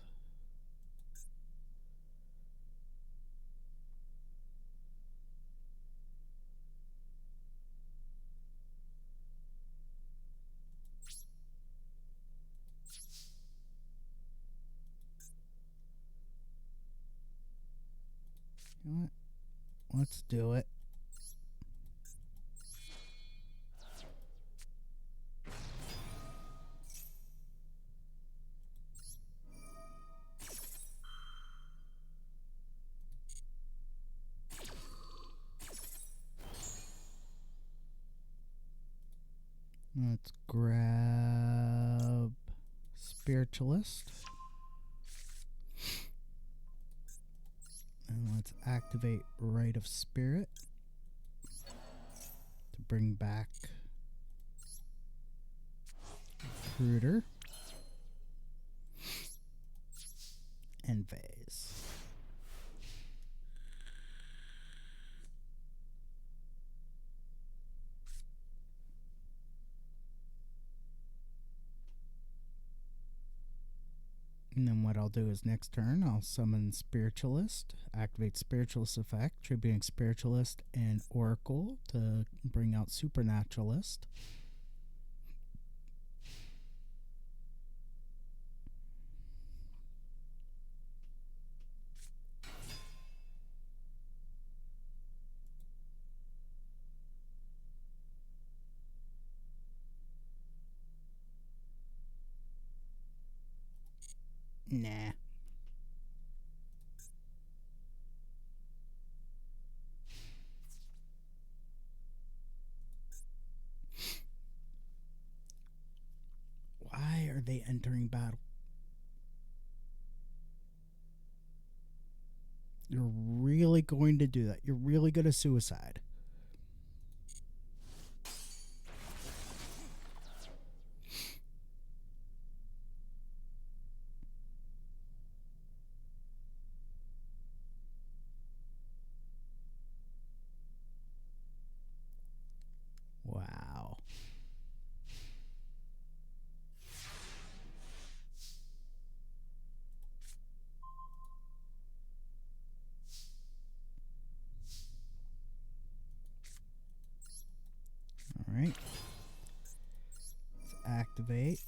You know what? Let's do it. Let's grab Spiritualist. And let's activate Rite of Spirit to bring back Recruiter and Vase. And then what I'll do is next turn, I'll summon Spiritualist, activate Spiritualist effect, tributing Spiritualist and Oracle to bring out Supernaturalist. Nah. Why are they entering battle? You're really going to do that. You're really going to suicide. Wow. All right. Let's activate.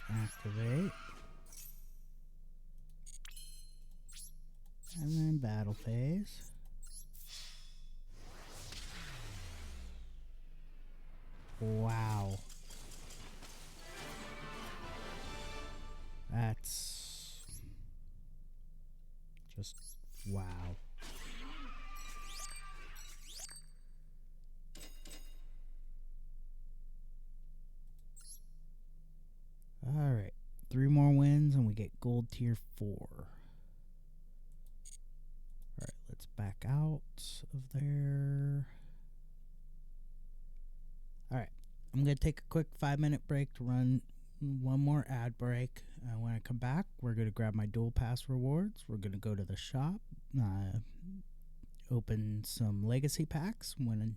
Activate. And then battle phase. Wow. That's just wow. All right. 3 more wins and we get gold tier 4. All right, let's back out of there. All right. I'm going to take a quick 5-minute break to run one more ad break. When I come back, we're going to grab my Duel Pass rewards. We're going to go to the shop. open some legacy packs. When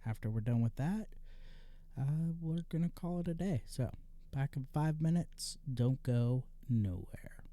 after we're done with that, we're gonna call it a day. So back in 5 minutes. Don't go nowhere.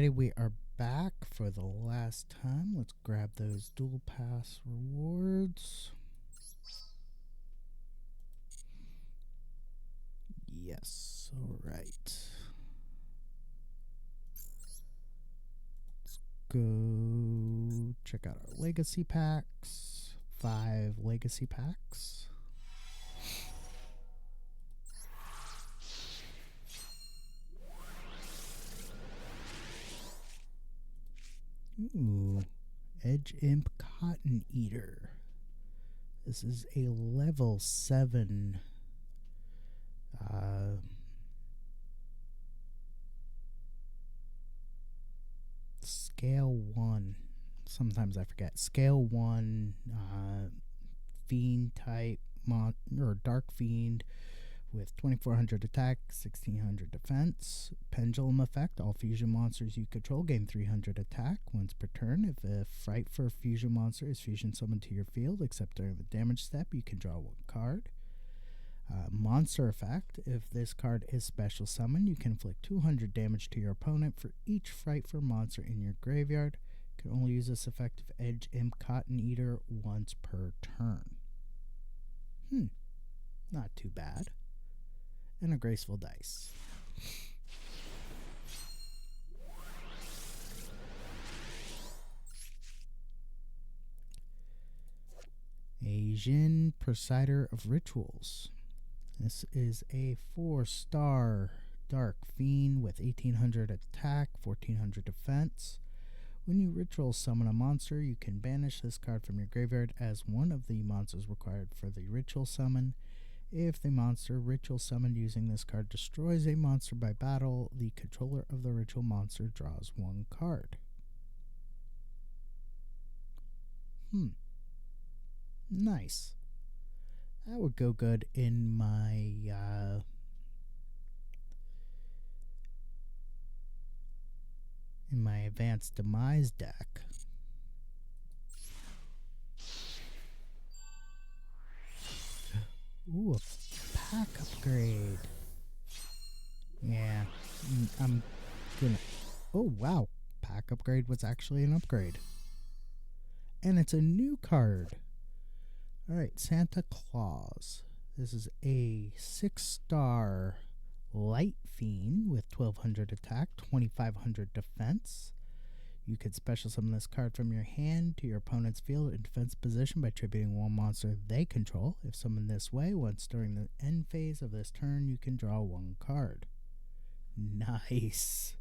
Alrighty, we are back for the last time. Let's grab those dual pass rewards. Yes, alright. Let's go check out our legacy packs. 5 legacy packs. Ooh, Edge Imp Cotton Eater. This is a level 7 scale 1. Sometimes I forget. Scale 1 fiend type or dark fiend with 2400 attack, 1600 defense. Pendulum effect. All fusion monsters you control gain 300 attack once per turn. If a Fright for fusion monster is fusion summoned to your field, except during the damage step, you can draw 1 card. Monster effect. If this card is special summoned, you can inflict 200 damage to your opponent for each Frightful monster in your graveyard. You can only use this effect if Edge Imp Cotton Eater once per turn. Not too bad. And a graceful dice. Asian Presider of Rituals. This is a 4-star Dark Fiend with 1800 attack, 1400 defense. When you ritual summon a monster, you can banish this card from your graveyard as one of the monsters required for the ritual summon. If the monster ritual summoned using this card destroys a monster by battle, the controller of the ritual monster draws 1 card. Nice. That would go good in my Advanced Demise deck. Ooh, a pack upgrade. Yeah, I'm gonna... Oh, wow. Pack upgrade was actually an upgrade. And it's a new card. Alright, Santa Claus. This is a 6-star Light Fiend with 1200 attack, 2500 defense. You could special summon this card from your hand to your opponent's field in defense position by tributing 1 monster they control. If summoned this way, once during the end phase of this turn, you can draw 1 card. Nice.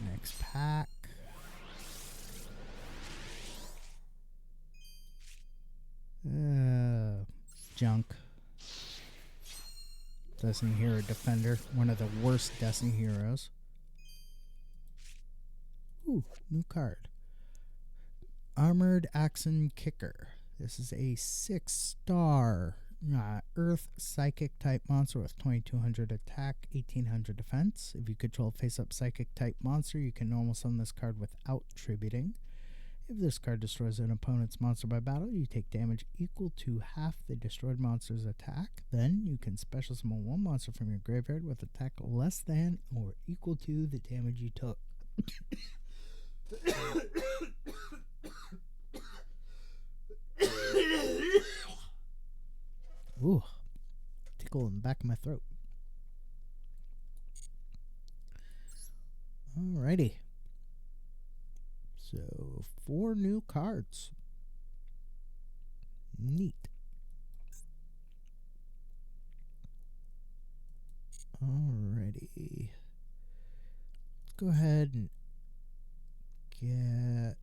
Next pack. Junk. Destiny Hero Defender. One of the worst Destiny Heroes. Ooh, new card. Armored Axon Kicker. This is a 6-star Earth Psychic type monster with 2200 attack, 1800 defense. If you control a face-up Psychic type monster, you can normal summon this card without tributing. If this card destroys an opponent's monster by battle, you take damage equal to half the destroyed monster's attack. Then you can special summon 1 monster from your graveyard with attack less than or equal to the damage you took. Ooh, tickle in the back of my throat. Alrighty. So, 4 new cards. Neat. Alrighty. Let's go ahead and get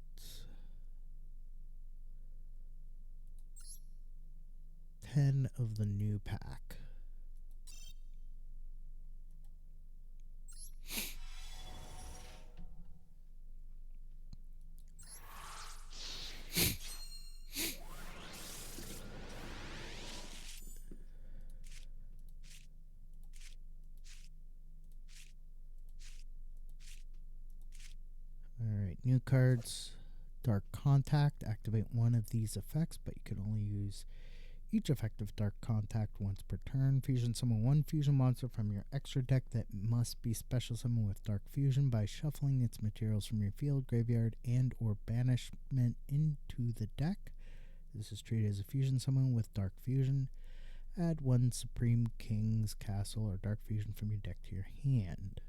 10 of the new pack. Alright, new cards. Dark Contact. Activate 1 of these effects, but you can only use each effective dark contact once per turn. Fusion summon one fusion monster from your extra deck that must be special summoned with dark fusion by shuffling its materials from your field, graveyard, and or banishment into the deck. This is treated as a fusion summon with dark fusion. Add one Supreme King's Castle or dark fusion from your deck to your hand.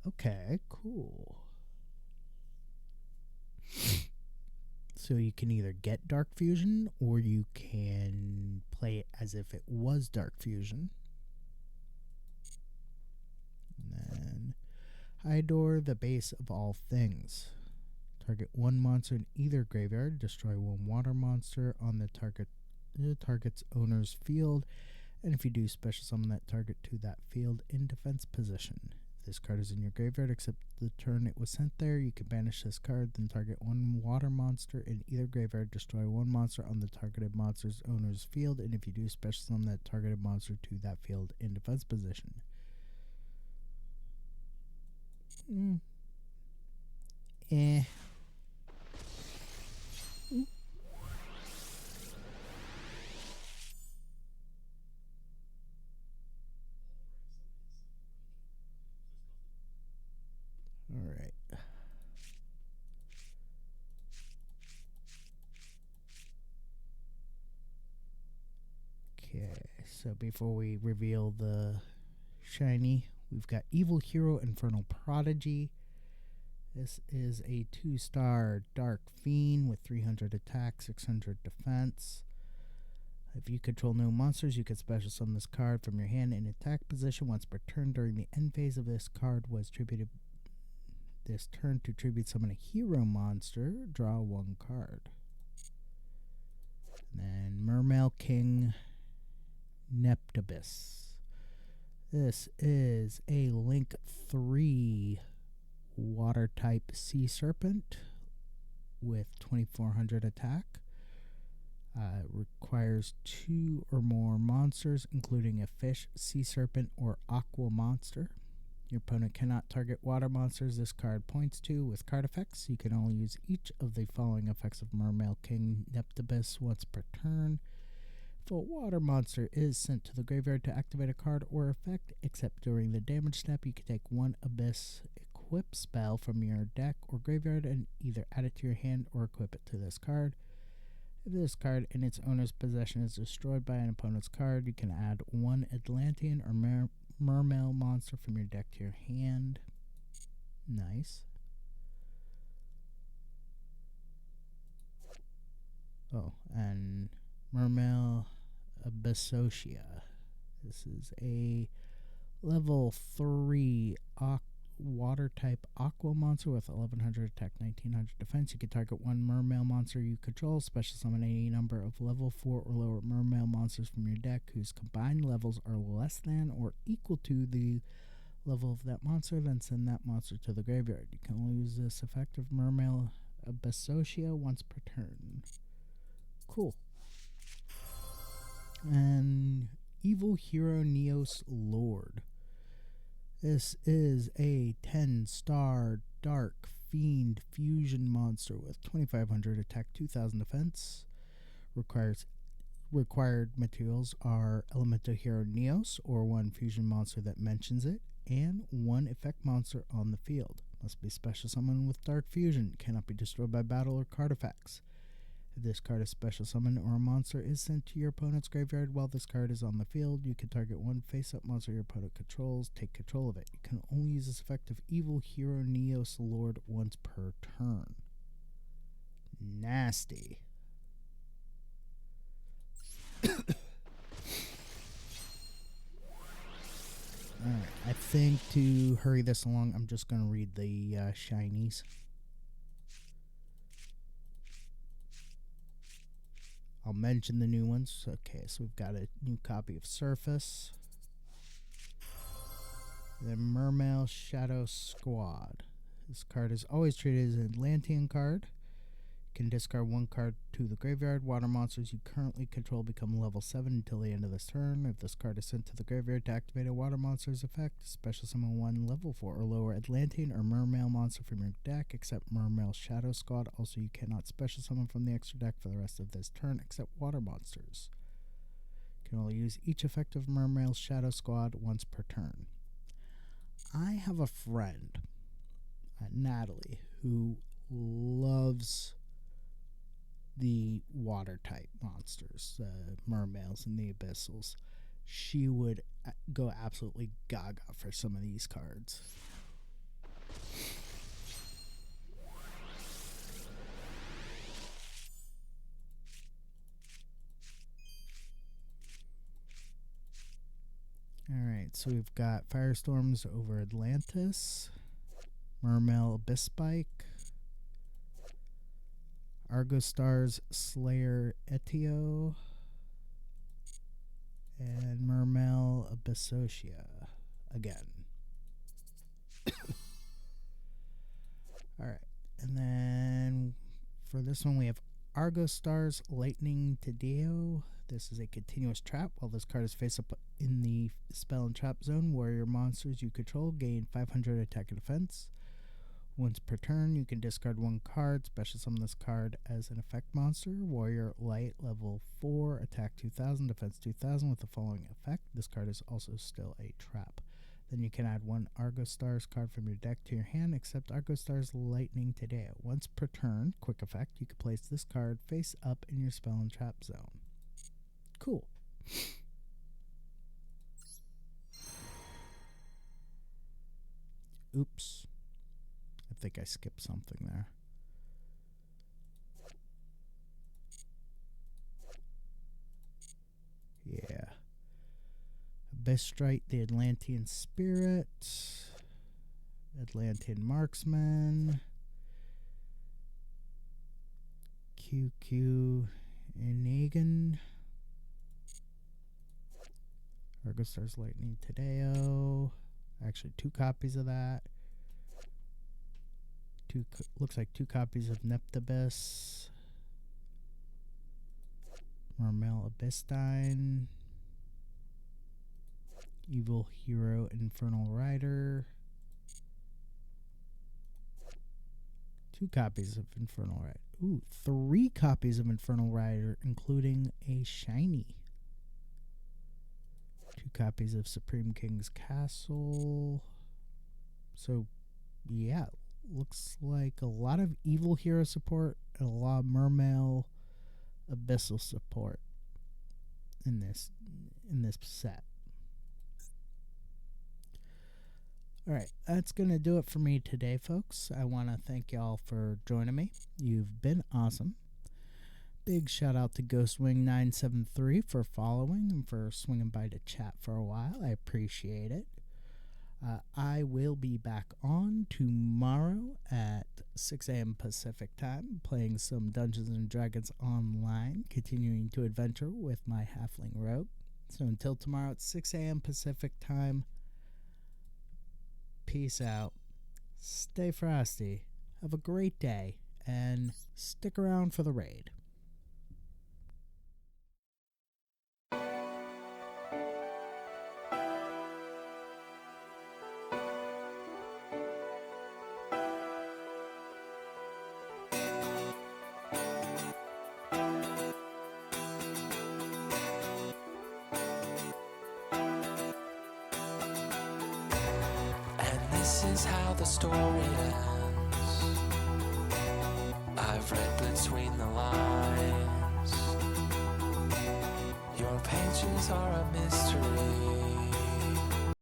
Okay, cool. So you can either get Dark Fusion or you can play it as if it was Dark Fusion. And then Hydor, the base of all things. Target one monster in either graveyard. Destroy one water monster on the target's owner's field. And if you do, special summon that target to that field in defense position. This card is in your graveyard except the turn it was sent there. You can banish this card, then target one water monster in either graveyard. Destroy one monster on the targeted monster's owner's field, and if you do, special summon that targeted monster to that field in defense position. Alright. Okay, so before we reveal the shiny, we've got Evil Hero Infernal Prodigy. This is a 2-star Dark Fiend with 300 attack, 600 defense. If you control no monsters, you can special summon this card from your hand in attack position once per turn. During the end phase of this card was tributed this turn to tribute summon a hero monster. Draw one card. And then Mermail King Neptibus. This is a Link 3 water type sea serpent with 2400 attack. Requires 2 or more monsters, including a fish, sea serpent, or aqua monster. Your opponent cannot target water monsters this card points to with card effects. You can only use each of the following effects of Mermail King Neptibus once per turn. If a water monster is sent to the graveyard to activate a card or effect, except during the damage step, you can take one Abyss Equip spell from your deck or graveyard and either add it to your hand or equip it to this card. If this card in its owner's possession is destroyed by an opponent's card, you can add one Atlantean or Mermail monster from your deck to your hand. Nice. Oh, and Mermail Abyssocia. This is a level 3 water type aqua monster with 1100 attack, 1900 defense. You can target one mermail monster you control, special summon any number of level 4 or lower mermail monsters from your deck whose combined levels are less than or equal to the level of that monster, then send that monster to the graveyard. You can only use this effect of Mermail Abyssocia once per turn. Cool. And Evil Hero Neos Lord. This is a 10-star Dark Fiend fusion monster with 2500 attack, 2000 defense. Required materials are Elemental Hero Neos, or one fusion monster that mentions it, and one effect monster on the field. Must be special summoned with Dark Fusion. Cannot be destroyed by battle or card effects. If this card is special summoned or a monster is sent to your opponent's graveyard while this card is on the field, you can target one face-up monster your opponent controls, take control of it. You can only use this effect of Evil Hero Neos Lord once per turn. Nasty. Alright, I think to hurry this along, I'm just going to read the shinies. I'll mention the new ones. Okay, so we've got a new copy of Surface. The Mermail Shadow Squad. This card is always treated as an Atlantean card. Can discard one card to the graveyard. Water monsters you currently control become level 7 until the end of this turn. If this card is sent to the graveyard to activate a water monster's effect, special summon one level 4 or lower Atlantean or Mermail monster from your deck, except Mermail Shadow Squad. Also, you cannot special summon from the extra deck for the rest of this turn, except water monsters. You can only use each effect of Mermail Shadow Squad once per turn. I have a friend, Natalie, who loves the water type monsters, mermails and the abyssals. She would go absolutely gaga for some of these cards. Alright, so we've got Firestorms over Atlantis, Mermail Abyss Spike, Argo Stars Slayer Etio, and Mermail Abyssocia again. Alright, and then for this one we have Argo Stars Lightning Tadeo. This is a continuous trap. While this card is face up in the spell and trap zone, warrior monsters you control gain 500 attack and defense. Once per turn, you can discard one card, special summon this card as an effect monster. Warrior Light, level 4, attack 2000, defense 2000 with the following effect. This card is also still a trap. Then you can add one Argo Stars card from your deck to your hand, except Argo Stars Lightning Today. Once per turn, quick effect, you can place this card face up in your spell and trap zone. Cool. Oops. I think I skipped something there. Yeah. Abystrite, the Atlantean Spirit. Atlantean Marksman. QQ Enagan. Argo Stars Lightning Tadeo. Actually, 2 copies of that. Looks like 2 copies of Neptibus. Mermail Abyssdine. Evil Hero Infernal Rider. 2 copies of Infernal Rider. Ooh, 3 copies of Infernal Rider, including a shiny. 2 copies of Supreme King's Castle. So, yeah, looks like a lot of Evil Hero support and a lot of Mermail Abyssal support in this set. Alright, that's going to do it for me today, folks. I want to thank y'all for joining me. You've been awesome. Big shout out to Ghostwing973 for following and for swinging by to chat for a while. I appreciate it. I will be back on tomorrow at 6 a.m. Pacific time, playing some Dungeons & Dragons online, continuing to adventure with my Halfling Rogue. So until tomorrow at 6 a.m. Pacific time, peace out, stay frosty, have a great day, and stick around for the raid. And this is how the story ends.